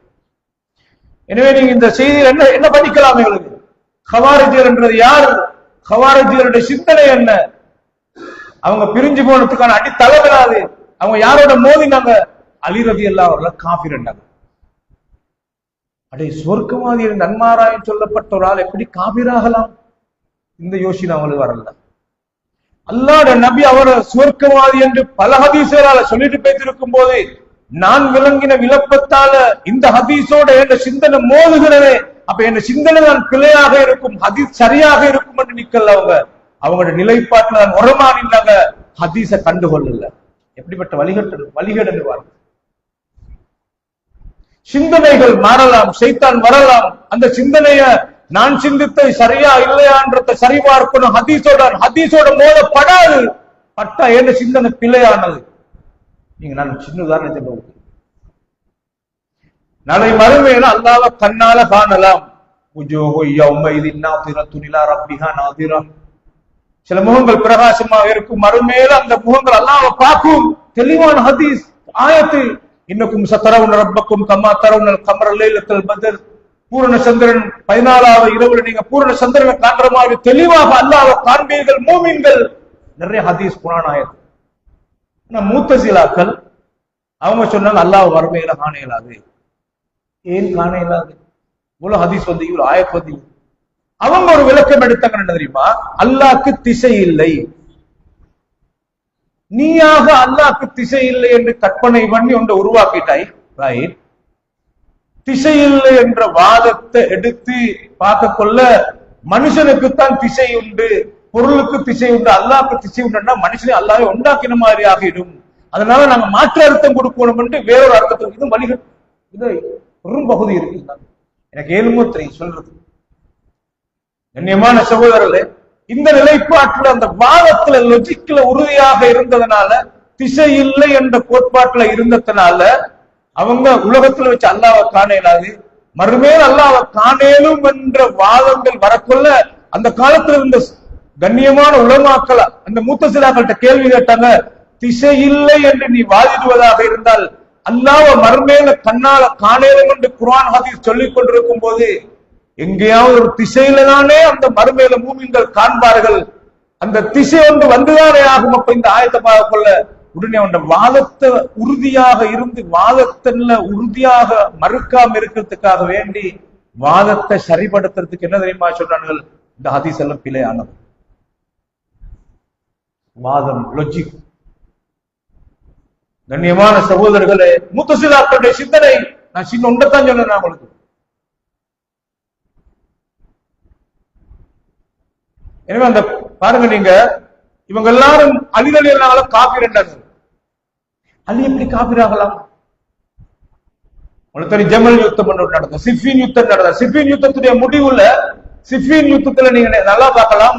எனவே நீங்க இந்த செய்தியில் என்ன படிக்கலாம்? எங்களுக்கு ஹவாரிஜிகள் என்றது யார்? ஹவாரிஜிகளுடைய சிந்தனை என்ன? அவங்க பிரிஞ்சு போனதுக்கான அடி தலைவராது. அவங்க யாரோட மோதினாங்க? அலி ரலியல்லாஹு அவர்களை காஃபிர் என்றாங்க. அடே, சொர்க்கவாதி நன்மாராயம் சொல்லப்பட்ட ஒரு ஆள் எப்படி காபிராகலாம்? இந்த யோசனை அவங்களுக்கு வரல. அல்லாஹ்வுடைய நபி அவரை சுவர்க்கவாதி என்று பல ஹதீஸ்களால சொல்லிட்டு பேசிருக்கும் போது நான் விளங்கின விளப்பத்தால இந்த ஹதீஸோட என்ற சிந்தனை மோதுகிறதே, அப்ப என் சிந்தனை தான் பிழையாக இருக்கும், ஹதீஸ் சரியாக இருக்கும் என்று நிக்கல. அவங்களோட நிலைப்பாட்டில் நான் உரமா நின்றாங்க, ஹதீஸ கண்டுகொள்ளல. எப்படிப்பட்ட வழிகேடு வார்த்தை. சிந்தனைகள் மாறலாம், ஷைத்தான் வரலாம். அந்த சிந்தனைய நான் சிந்தித்த சரியா இல்லையான்றத சரிபார்க்கணும். ஹதீஸோட மோதப்படாது. பட்டா என்ன சிந்தனை பிழையானது. நீங்க நான் சின்ன உதாரணம் சொல்லுவோம். நாளை மறுமையில அல்லாஹ்வை கண்ணால காணலாம். சில முகங்கள் பிரகாசமாக இருக்கும், மறுமையில அந்த முகங்கள் அல்லாஹ்வை பார்க்கும். தெளிவான ஹதீஸ் ஆயத்து, இன்னக்கும் சதரவுன ரப்பக்கும் கம்மா தரவுனல் கமர லைலத்துல் பத்ர், பூரண சந்திரன் 14வது இரவுல நீங்க பூரண சந்திரனை காண்ற மாதிரி தெளிவாக அல்லாஹ்வை காண்பீர்கள் மூமின்கள். நிறைய ஹதீஸ் குர்ஆன் ஆயத். முத்தஸிலாக்கள் அவங்க சொன்னாங்க அல்லாஹ் வறுமையில காண இயலாது. ஏன் காண இயலாது? இவ்வளவு ஹதீஸ் வந்து இவ்வளவு ஆயத் வந்து அவங்க ஒரு விளக்கம் எடுத்தாங்க. என்ன தெரியுமா? அல்லாஹ்க்கு திசை இல்லை. நீயாக அல்லாஹ்க்கு திசை இல்லை என்று கற்பனை பண்ணி ஒன்றை உருவாக்கிட்டாய். ரைட். திசை இல்லை என்ற வாதத்தை எடுத்து பார்க்க கொள்ள மனுஷனுக்குத்தான் திசை உண்டு, பொருளுக்கு திசை உண்டு, அல்லாஹ்க்கு திசை உண்டுன்னா மனுஷனை அல்லாஹ்வை உண்டாக்கின மாதிரி ஆகிடும். அதனால நாங்க மாற்று அர்த்தம் கொடுக்கணும் என்று வேறொரு அர்த்தத்தை இது வழிகள் இது பெரும் பகுதி இருக்கு. எனக்கு ஏழுமோ தெரியும் சொல்றது. கண்ணியமான சகோதரர்களே, இந்த நிலைப்பாட்டில் அந்த வாதத்துல லொஜிக்ல உறுதியாக இருந்ததுனால, திசை இல்லை என்ற கோட்பாட்டுல இருந்ததுனால அவங்க உலகத்துல வச்சு அல்லாஹ்வை காண இயலாது, மறுமேல் அல்லாஹ்வை காணேலும் என்ற வாதங்கள் வரக்குள்ள அந்த காலத்துல இருந்த கண்ணியமான உலமாக்கள் அந்த முத்தஸிலாக்கள்கிட்ட கேள்வி கேட்டாங்க, திசை இல்லை என்று நீ வாதிடுவதாக இருந்தால் அல்லாஹ்வை மறுமேல கண்ணால காணேலும் என்று குர்ஆன் ஹதீஸ் சொல்லிக் கொண்டிருக்கும் போது எங்கேயாவது ஒரு திசையில தானே அந்த மறுமையில மூமின்கள் காண்பார்கள். அந்த திசை ஒன்று வந்துதானே ஆகும். அப்ப இந்த ஆயத்தை பார்க்க கொள்ள உடனே அவன் வாதத்தை உறுதியாக இருந்து வாதத்துல உறுதியாக மறுக்காம இருக்கிறதுக்காக வேண்டி வாதத்தை சரிபடுத்துறதுக்கு என்ன தெரியுமா சொன்னார்கள்? இந்த ஹதீஸ் எல்லாம் பிழையானது. வாதம் லொஜிக். கண்ணியமான சகோதரர்களே, முத்தஸிலாக்களுடைய சிந்தனை நான் சின்ன ஒன்றைத்தான் சொன்னேன். உங்களுக்கு எனவே அந்த பாருங்க நீங்க இவங்க எல்லாரும் அலிகள் எல்லாம் காபீர் என்றாங்க. அலி எப்படி காபீர் ஆகலாம்? உங்களுக்கு ஜமல் யுத்தம் நடந்தது, சிஃபின் யுத்தம் நடந்தது. சிஃபின் யுத்தத்துடைய முடிவுல சிஃபின் யுத்தத்துல நீங்க நல்லா பார்க்கலாம்,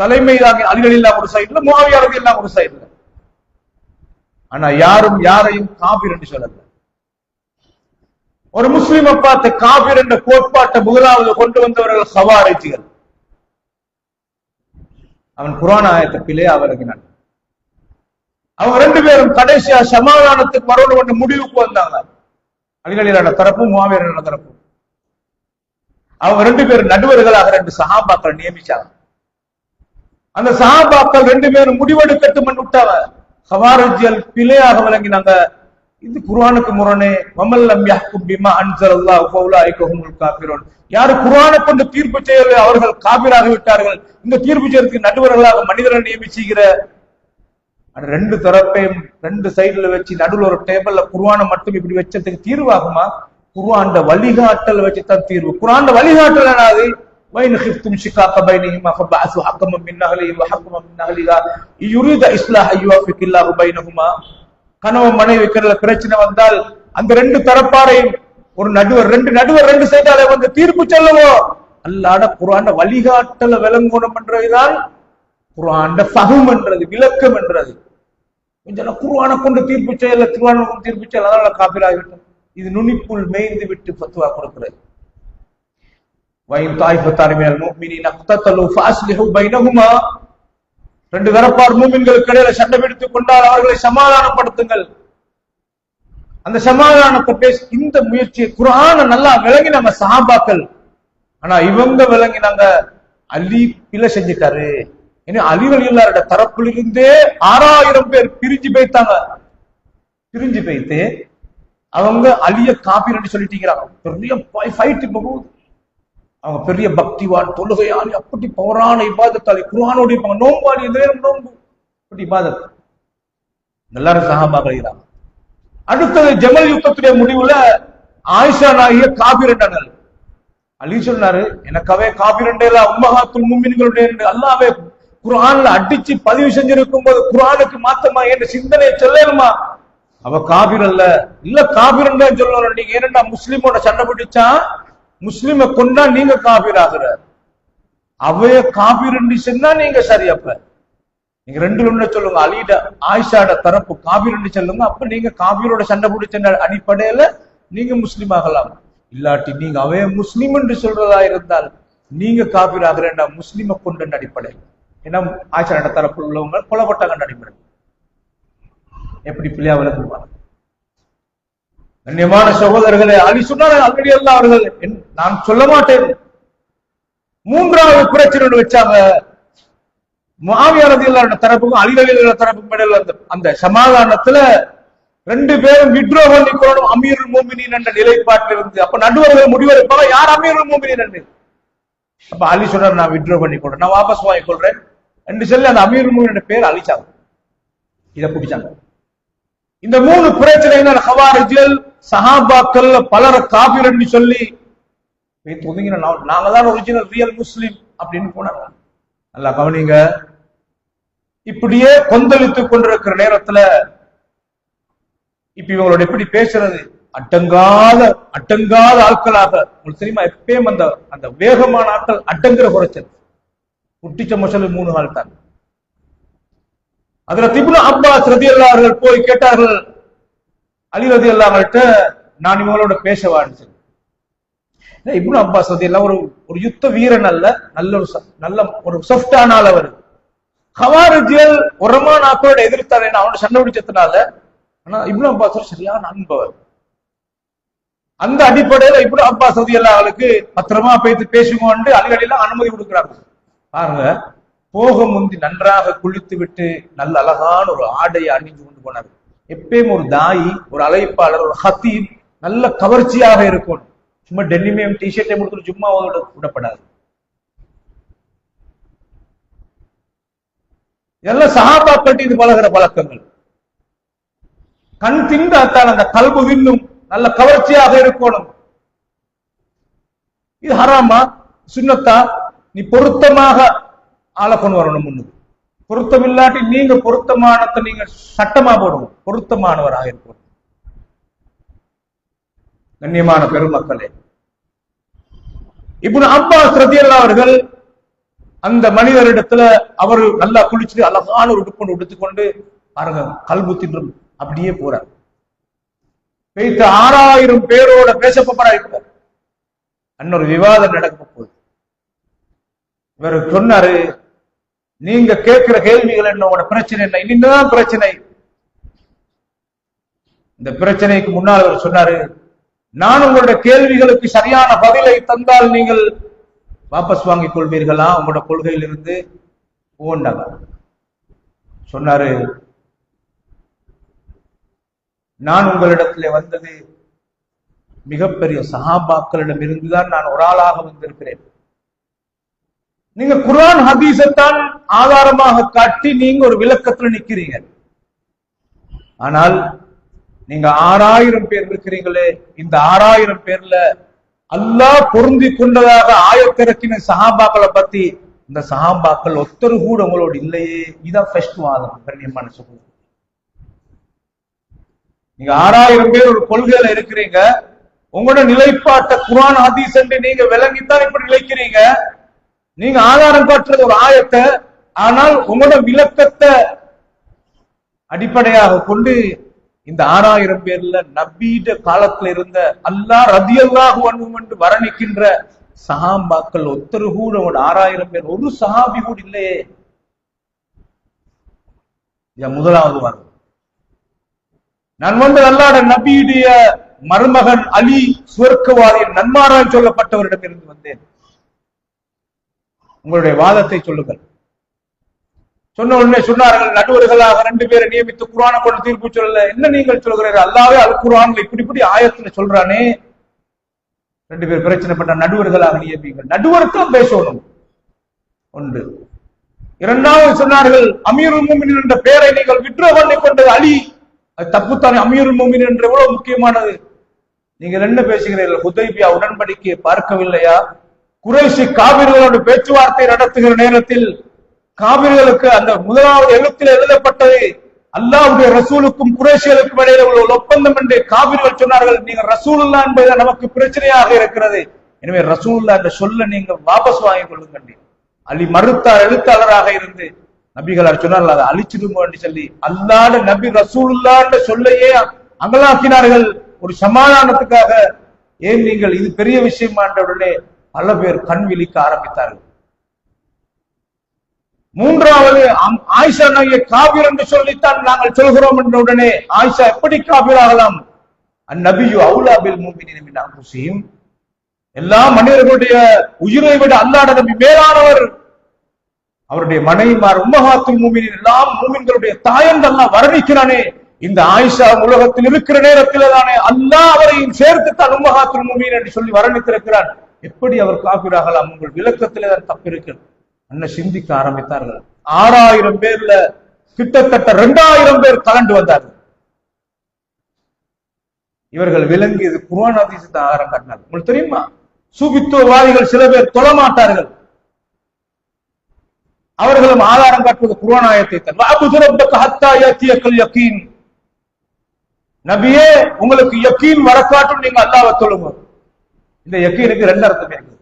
தலைமை அலிகள் எல்லாம் ஒரு சைடுல, முஆவியா ரலியல்லாஹு ஒரு சைடுல. ஆனா யாரும் யாரையும் காபீர் என்று சொல்லல. ஒரு முஸ்லிமை பார்த்து காபீர் என்ற கோட்பாட்டை முதலாவது கொண்டு வந்தவர்கள் ஹவாரிஜிகள். அவன் குர்ஆன் ஆயத்தை பிழையா விளங்கினான். அவங்க ரெண்டு பேரும் கடைசியா சமாதானத்துக்கு வரணும் என்ற முடிவுக்கு வந்தாங்க. அலிகளிலான தரப்பும் முஆவியா தரப்பும். அவங்க ரெண்டு பேரும் நடுவர்களாக ரெண்டு சஹாபாக்கள் நியமிச்சாங்க. அந்த சஹாபாக்கள் ரெண்டு பேரும் முடிவெடுக்கட்டும் விட்டாங்க. ஹவாரிஜிகள் பிழையாக விளங்கினாங்க. இது குர்ஆனுக்கு முரணே. வமல்லம் யஹ்கும் பிமா அன்ஸலல்லாஹு ஃபௌலாயிக ஹுமுல் காஃபிரூன். யார் குர்ஆனை கொண்டு தீர்ப்பு செய்யல அவர்கள் காபிராகி விட்டார்கள். இந்த தீர்ப்பு செய்யறதுக்கு நடுவர்களாக மனிதரை நியமிச்சுகிற ரெண்டு தரப்பையும் ரெண்டு சைடுல வச்சு நடுவில் ஒரு டேபிள்ல குர்ஆனை மட்டும் இப்படி வச்சதுக்கு தீர்வாகுமா? குர்ஆன் வழிகாட்டல் வச்சுதான் தீர்வு. குர்ஆன் வழிகாட்டல் என்னது? வைன் ஹிஃப்தும் ஷிகாக பைனஹுமா ஃபபஅஸு ஹக்கமன் மின் அஹ்லிஹி வ ஹக்கமன் மின் அஹ்லிஹா யுரீது இஸ்லாஹ யுவஃபிகில்லாஹு பைனஹுமா. கணவன் மனைவிக்குள்ள பிரச்சனை வந்தால் அந்த ரெண்டு தரப்பாரையும் ஒரு நடுவர் ரெண்டு சைடால வந்து தீர்ப்பு சொல்லுவோம். அல்லாஹ்ட குர்ஆன் வழிகாட்டல விளங்கணும் என்றதுதான் குர்ஆன் ஃபஹம் என்றது, விளக்கம் என்றது. கொஞ்சம் குர்ஆனை கொண்டு தீர்ப்பு செய்யல, குர்ஆனை கொண்டு தீர்ப்பு செய்யல, அதனால காபிராகிவிட்டோம். இது நுனிப்புள் மேய்ந்து விட்டு ஃபத்வா கொடுக்கிறது. வைன் தாயிஃபத்தானி மினல் முஃமினீன இக்ததலு ஃபஅஸ்லிஹு பைனஹுமா. ரெண்டு தரப்பார் மூமின்களுக்கு இடையில சண்டை பிடித்துக் கொண்டால் அவர்களை சமாதானப்படுத்துங்கள். அந்த சமாதானத்தை பேச இந்த முயற்சியை குர்ஆனை நல்லா விளங்கினாங்க சஹாபாக்கள். ஆனா இவங்க விளங்கினாங்க அலி பிழை செஞ்சிட்டாரு. ஏன்னா அலி ரலியல்லாஹு தரப்பிலிருந்தே 6000 பேர் பிரிஞ்சு போய்த்தாங்க. பிரிஞ்சு போய்த்து அவங்க அலிய காபீர் என்று சொல்லிட்டீங்கிறாங்க. பெரிய ஃபைட் இப்ப போகுது. அவங்க பெரிய பக்திவான், தொழுகையாளி, அப்படி பவரான இபாதத்தாளி, குர்ஆனோடு இருப்பாங்க, நோம்பாளி, நேரம் நோம்பு, அப்படி இபாதத். எல்லாரும் சஹாபாக்கள் இருக்கிறாங்க. அடுத்தது ஜமல் யுத்தத்துடைய முடிவுல ஆயிஷா நாயிய காபீர் என்றார்கள். அலி சொன்னாரு, எனக்கவே காபீர் என்றேலா உம்மஹாத்துல் முஃமின்களுடைய அல்லாஹ்வே குர்ஆன்ல அடிச்சு பதிவு செஞ்சிருக்கும் போது குர்ஆனுக்கு மாத்தமா என்ற சிந்தனையை சொல்லணுமா? அவ காபீர் அல்ல. இல்ல காபீர் என்று சொல்லணும். நீங்க ஏனண்டா முஸ்லிமோட சண்டை பிடிச்சா முஸ்லிம கொண்டா நீங்க காபீர் ஆகுற. அவைய காபீர் என்று சொன்னா நீங்க சரி. அப்ப நீங்க ரெண்டு ஒண்ணு சொல்லுங்க. அலிட ஆயிஷாட தரப்பு காபீர் என்று சொல்லுங்க. அப்ப நீங்க காபீரோட சண்டை பிடிச்ச அடிப்படையில நீங்க முஸ்லீம் ஆகலாம். இல்லாட்டி நீங்க அவைய முஸ்லீம் என்று சொல்றதா இருந்தால் நீங்க காபீர் ஆகிறேன்டா முஸ்லிம கொண்ட அடிப்படையில். ஏன்னா ஆயிஷாட தரப்பு உள்ளவங்க கொல்லப்பட்டாங்க அடிப்படை. எப்படி பிள்ளையா விளக்குவாங்க? கண்ணியமான சகோதரர்களே, அலி சொன்னார் ஆல்ரெடி எல்லாம் அவர்கள் நான் சொல்ல மாட்டேன். மூன்றாவது பிரச்சனை வச்சாங்க. முஆவியா ரலியல்லாஹு தரப்புக்கும் அலி ரலியல்லாஹு தரப்புக்கும் இடையில அந்த சமாதானத்துல ரெண்டு பேரும் வித்ரோ பண்ணிக்கொள்ளணும் அமீருல் முஃமினீன் என்ற நிலைப்பாட்டில் இருந்து. அப்ப நடுவர்கள் முடிவெடுப்பாங்க யார் அமீருல் முஃமினீன் என்று. அப்ப அலி சொன்னார் நான் வித்ரோ பண்ணிக்கொள்றேன், நான் வாபஸ் வாங்கிக்கொள்றேன் என்று சொல்லி அந்த அமீருல் முஃமினீன் என்ற பேர் அழிச்சாங்க. இதை பிடிச்சாங்க. இந்த மூணு பிரச்சனை ஹவாரிஜிகள் சஹாபாக்கள் பலர காபீர் என்று சொல்லி நாங்க தான் ஒரிஜினல் ரியல் முஸ்லிம் அப்படின்னு போனாங்க. நல்லா கவனிங்க. இப்படியே கொந்தளித்துக் கொண்டிருக்கிற நேரத்துல இப்ப இவங்களோட எப்படி பேசுறது? அட்டங்காத ஆட்களாக. உங்களுக்கு தெரியுமா, எப்பயும் அந்த வேகமான ஆட்கள் அட்டங்கிற குறைச்சல். குட்டிச்ச மசலு 3 நாள் தான். அதுல இப்னு அப்பாஸ் ரலியல்லாஹு அன்ஹு போய் கேட்டார்கள் அலி ரலியல்லாஹு அன்ஹுட்ட, நான் இவங்களோட பேசவான்னு சொல்லி. இப்னு அப்பாஸ் ரலியல்லாஹு ஒரு யுத்த வீரன் அல்ல, நல்ல ஒரு சாஃப்டான ஆள் அவர். ஹவாரிஜிகள் உரமான ஆக்களோட எதிர்த்தாரு, அவனோட சண்டை பிடிச்சதுனால. ஆனா இப்னு அப்பாஸ் சரியான அன்பவர். அந்த அடிப்படையில இப்னு அப்பாஸ் ரலியல்லாஹு அன்ஹுக்கு பத்திரமா போயிட்டு பேசுவோம் அலி ரலியல்லாஹு அனுமதி கொடுக்கிறாங்க. பாருங்க, போக முந்தி நன்றாக குளித்து விட்டு நல்ல அழகான ஒரு ஆடையை அணிஞ்சு கொண்டு போனார். எப்பயும் ஒரு தாயி, ஒரு அழைப்பாளர், ஒரு ஹத்தீப் நல்ல கவர்ச்சியாக இருக்கும். சும்மா டென்னிமையும் டிஷர்ட்டை முடித்து சும்மா விடப்படாது. இதெல்லாம் சஹாபாக்கள் இது பழகிற பழக்கங்கள். கண் திண்டாத்தால் அந்த கல்பு விண்ணும் நல்ல கவர்ச்சியாக இருக்கணும். இது ஹராமா சுன்னத்தா? நீ பொருத்தமாக ஆளை கொண்டு வரணும் முன்னுக்கு. பொருத்தம் இல்லாட்டி நீங்க பொருத்தமானத்தை நீங்க சட்டமா போடுங்க, பொருத்தமானவராக இருக்கும். கண்ணியமான பெருமக்களே, இப்னு அப்பாஸ் ரலியல்லாஹு அவர்கள் அந்த மனிதரிடத்துல அவர் நல்லா குளிச்சுட்டு அழகான ஒரு உடுப்பு உடுத்துக்கொண்டு பாருங்க கல்பு தின்றும் அப்படியே போறார். வைத்து 6000 பேரோட பேச போறார். அன்னொரு விவாதம் நடக்க போகுது. இவர் சொன்னாரு, நீங்க கேட்கிற கேள்விகள் என்ன, உங்களோட பிரச்சனை என்ன, இன்னும் பிரச்சனை. இந்த பிரச்சனைக்கு முன்னால் அவர் சொன்னாரு, நான் உங்களுடைய கேள்விகளுக்கு சரியான பதிலை தந்தால் நீங்கள் வாபஸ் வாங்கிக் கொள்வீர்களா, உங்களோட கொள்கையில் இருந்து போண்டாங்க. சொன்னாரு, நான் உங்களிடத்திலே வந்தது மிகப்பெரிய சஹாபாக்களிடம் இருந்துதான் நான் ஒரு ஆளாக வந்திருக்கிறேன். நீங்க குர்ஆன் ஹதீஸைத்தான் ஆதாரமாக காட்டி நீங்க ஒரு விளக்கத்தில் நிக்கிறீங்க. ஆனால் நீங்க 6000 பேர் இருக்கிறீங்களே, இந்த 6000 பேர்ல அல்லாஹ் பொருந்தி கொண்டதாக ஆயத்திறக்கின சஹாபாக்களை பத்தி இந்த சஹாபாக்கள் ஒத்தரு கூட உங்களோட இல்லையே. இதான் ஃபர்ஸ்ட் வாதம். கண்ணியமான சொல்லுங்க, நீங்க 6000 பேர் ஒரு கொள்கையில இருக்கிறீங்க, உங்களோட நிலைப்பாட்ட குர்ஆன் ஹதீஸ் என்று நீங்க விளங்கித்தான் இப்படி நிலைக்கிறீங்க. நீங்க ஆதாரம் காட்டுறது ஒரு ஆயத்தை, ஆனால் உங்களோட விளக்கத்தை அடிப்படையாக கொண்டு இந்த 6000 பேர்ல நபீட காலத்துல இருந்த அல்லாஹ் ரலியல்லாஹு அன்ஹு என்று வர்ணிக்கின்ற சஹாபாக்கள் ஒத்தரு கூட 6000 பேர், ஒரு சஹாபி கூட இல்லையே. முதலாவது வாரம் நான் வந்து அல்லாஹ்வுடைய நபியுடைய மருமகன் அலி சுவர்க்கவாதியின் நன்மாராய் சொல்லப்பட்டவரிடம் இருந்து வந்தேன். உங்களுடைய வாதத்தை சொல்லுங்கள். சொன்ன உடனே சொன்னார்கள், நடுவர்களாக 2 பேரை நியமித்து குர்ஆனை கொண்டு தீர்ப்பு சொல்லல. என்ன நீங்கள் சொல்கிறீர்கள், அல்லாஹ்வே அல் குர்ஆன்ல இப்படி ஆயத்துல சொல்றானே. 2 பேர் பிரச்சனை பண்ண, நடுவர்களாக நியமிங்கள். நடுவருக்கும் பேசணும். ஒன்று. இரண்டாவது சொன்னார்கள், அமீருல் முஃமினீன் என்ற பெயரை நீங்கள் விட்ரோ பண்ணி கொண்டது அலி, அது தப்புத்தானே. அமீருல் முஃமினீன் என்ற எவ்வளவு முக்கியமானது. நீங்கள் என்ன பேசுகிறீர்கள், ஹுதைபியா உடன்படிக்கையை பார்க்கவில்லையா? குறைஷி காபிர்களோடு பேச்சுவார்த்தை நடத்துகிற நேரத்தில் காபிர்களுக்கு அந்த முதலாவது எழுத்தில் எழுதப்பட்டது அல்லாஹ்வுடைய ரசூலுக்கும் குறைஷிகளுக்கும் இடையில உள்ள ஒரு ஒப்பந்தம் என்று காபிர்கள் சொன்னார்கள். நீங்க ரசூலுல்லாஹ் என்பது நமக்கு பிரச்சனையாக இருக்கிறது, எனவே ரசூலுல்லாஹ் என்ற சொல்ல நீங்க வாபஸ் வாங்கிக் கொள்ளுங்கள். அலி மறுத்தார். எழுத்தாளராக இருந்து நபிகளார் சொன்னார்கள், அதை அழிச்சிடுங்க என்று சொல்லி அல்லாஹ்வுடைய நபி ரசூலுல்லாஹ் என்ற சொல்லையே அங்கலாக்கினார்கள் ஒரு சமாதானத்துக்காக. ஏன் நீங்கள் இது பெரிய விஷயமா என்ற உடனே பல பேர் கண் விழிக்க ஆரம்பித்தார்கள். மூன்றாவது, ஆயிஷா நபியை காபிர் என்று சொல்லித்தான் நாங்கள் சொல்கிறோம் என்ற உடனே ஆயிஷா எப்படி காபிர் ஆகலாம்? அந்நபியு அவுலா பில் முஃமினீன மின் அன்ஃபுஸிஹிம், எல்லா மனிதர்களுடைய உயிரை விட அல்லாஹ்வுடைய நபி மேலானவர். அவருடைய மனைவிமார் உம்மஹாத்துல் முஃமினீன், எல்லா மூமின்களுடைய தாயன் அல்லாஹ் வர்ணிக்கிறானே. இந்த ஆயிஷா உலகத்தில் இருக்கிற நேரத்தில் தானே அல்லாஹ் அவரையும் சேர்த்து தான் உம்மஹாத்துல் முஃமினீன் என்று சொல்லி வர்ணித்திருக்கிறான். எப்படி அவர் காபிர் ஆகலாம்? உங்கள் விளக்கத்திலே தான் தப்பு இருக்கு. அண்ணன் சிந்திக்க ஆரம்பித்தார்கள். 6000 பேர்ல கிட்டத்தட்ட 2000 பேர் கலந்து வந்தார்கள். இவர்கள் விளங்கியது குர்ஆன் ஹதீஸ் தான் ஆதாரம் காட்டினார்கள். உங்களுக்கு தெரியுமா, சூபித்துவவாதிகள் சில பேர் தொழ மாட்டார்கள், அவர்களும் ஆதாரம் காட்டுவது குர்ஆன் ஆயத்தை தான். வஅபுது ரப்பக ஹத்தா யத்தியக்கல் யகீன், நபியே உங்களுக்கு யகீன் வரக்காட்டும் நீங்க அல்லாஹ்வை தொழுங்க. இந்த யகீனுக்கு 2 அர்த்தம் இருக்கு.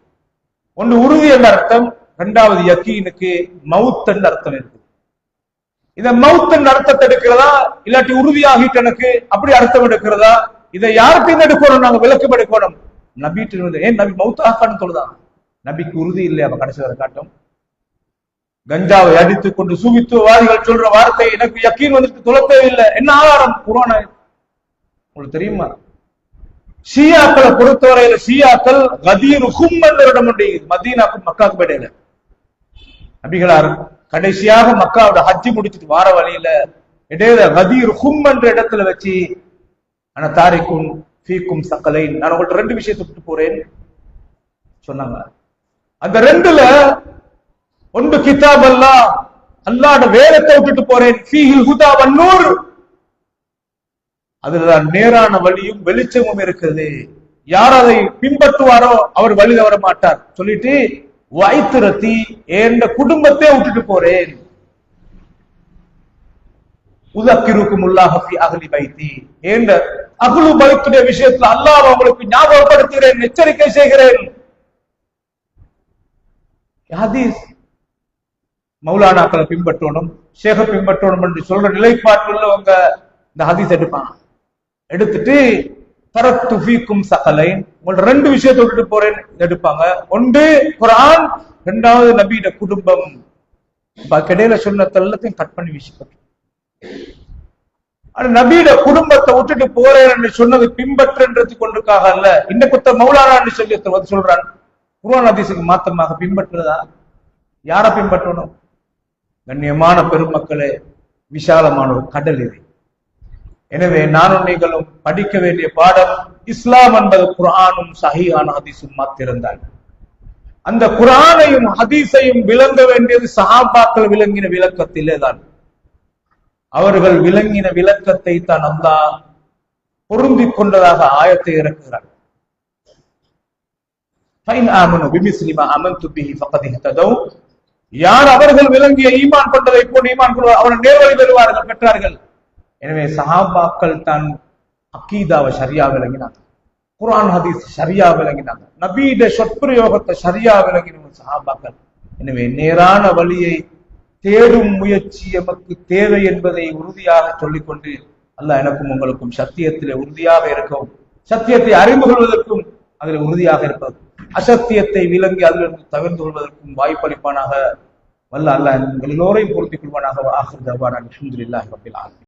ஒன்று உறுதி என்ற அர்த்தம், இரண்டாவது யகீனுக்கு மவுத் என்ற அர்த்தம் இருக்கு. இத மவுத் என்ற அர்த்தத்தை எடுக்கிறதா இல்லாட்டி உறுதியாகிட்டு எனக்கு அப்படி அர்த்தம் எடுக்கிறதா? இதை யார்கிட்ட எடுக்கணும்? நாங்க விளக்கம் எடுக்கணும். நபிட்டு ஏன் நபி மவுத்தாக்கான்னு சொல்லுதான்? நபிக்கு உறுதி இல்லை. அப்ப கடைசி வரை காட்டும். கஞ்சாவை அடித்துக் கொண்டு சூபித்துவவாதிகள் சொல்ற வார்த்தை எனக்கு யகீன் வந்துட்டு தொழப்பே இல்லை. என்ன ஆதாரம்? குர்ஆன். உங்களுக்கு தெரியுமா, ஷியாக்களை பொறுத்தவரையில ஷியாக்கள் கதீர் ஹும் என்ற இடம் உண்டு, மதீனாக்கும் மக்காவுக்கும் இடையில. நபிகளார் கடைசியாக மக்காவோட ஹஜ்ஜி முடிச்சுட்டு வார வழியில இடையில கதீர் ஹும் என்ற இடத்துல வச்சு ஆனா தாரிக்கும் ஃபீக்கும் சக்கலை, நான் உங்கள்ட்ட 2 விஷயத்தை விட்டு போறேன் சொன்னாங்க. அந்த 2ல ஒன்று கிதாப் அல்லாஹ், அல்லாஹ்வோட வேதத்தை விட்டுட்டு போறேன். ஃபீஹில் ஹுதா வன்னூர், அதுலதான் நேரான வழியும் வெளிச்சமும் இருக்கிறது. யார் அதை பின்பற்றுவாரோ அவர் வழி தவற மாட்டார் சொல்லிட்டு வைத்திரத்தி என்ற குடும்பத்தை விட்டுட்டு போறேன். உதக்கிருக்கும் உள்ளாக அகலி பைத்தி என்ற அகுலு பைத்துடைய விஷயத்துல அல்லாஹ் உங்களுக்கு ஞாபகப்படுத்துகிறேன், எச்சரிக்கை செய்கிறேன். ஹதீஸ் மௌலானாக்களை பின்பற்றணும், ஷேக பின்பற்றணும் என்று சொல்ற நிலைப்பாட்டில் உள்ளவங்க இந்த ஹதீஸ் எடுப்பாங்க. எடுத்துட்டு தரத்து ஃபீக்கும் சகலைன், உங்களோட ரெண்டு விஷயத்தை விட்டுட்டு போறேன் எடுப்பாங்க. ஒன்று குர்ஆன், இரண்டாவது நபியோட குடும்பம். கடையில சொன்ன எல்லாத்தையும் கட் பண்ணி வீசிப்பட்டு நபியோட குடும்பத்தை விட்டுட்டு போறேன் என்று சொன்னது பின்பற்றுன்றது கொண்டுக்காக அல்ல. இன்னும் மௌலானா சொல்லி சொல்றான், குர்ஆன் ஹதீஸுக்கு மாத்தமாக பின்பற்றுறதா? யார பின்பற்றணும்? கண்ணியமான பெருமக்களே, விசாலமான ஒரு கடல் இது. எனவே நானும் நீங்களும் படிக்க வேண்டிய பாடம் இஸ்லாம் என்பது குர்ஆனும் சஹீஹான ஹதீஸும் மாத்திருந்தால். அந்த குர்ஆனையும் ஹதீஸையும் விளங்க வேண்டியது சஹாபாக்கள் விளங்கின விளக்கத்திலே தான். அவர்கள் விளங்கின விளக்கத்தை தான் அல்லாஹ் பொருந்திக் கொண்டதாக ஆயத்தை இறக்குகிறார். யார் அவர்கள் விளங்கிய ஈமான் கொண்டதை போன்று ஈமான் கொள்வார், அவர்கள் நேர்வழி பெறுவார்கள், பெற்றார்கள். எனவே சஹாபாக்கள் தான் அக்கீதாவை சரியா விளங்கினாங்க, குர்ஆன் ஹதீஸ் சரியா விளங்கினாங்க, நபியுடைய சொற்பிரயோகத்தை சரியா விளங்கினவங்க சஹாபாக்கள். எனவே நேரான வழியை தேடும் முயற்சி எமக்கு தேவை என்பதை உறுதியாக சொல்லிக்கொண்டு, அல்லாஹ் எனக்கும் உங்களுக்கும் சத்தியத்திலே உறுதியாக இருக்கவும், சத்தியத்தை அறிந்து கொள்வதற்கும் அதில் உறுதியாக இருப்பது, அசத்தியத்தை விளங்கி அதிலிருந்து தவிர்த்து கொள்வதற்கும் வாய்ப்பளிப்பானாக. வல்ல அல்லாஹ் எல்லோரையும் பொருத்திக் கொள்வானாக. ஆகிர் தஅவானா அல்ஹம்துலில்லாஹி ரப்பில் ஆலமீன்.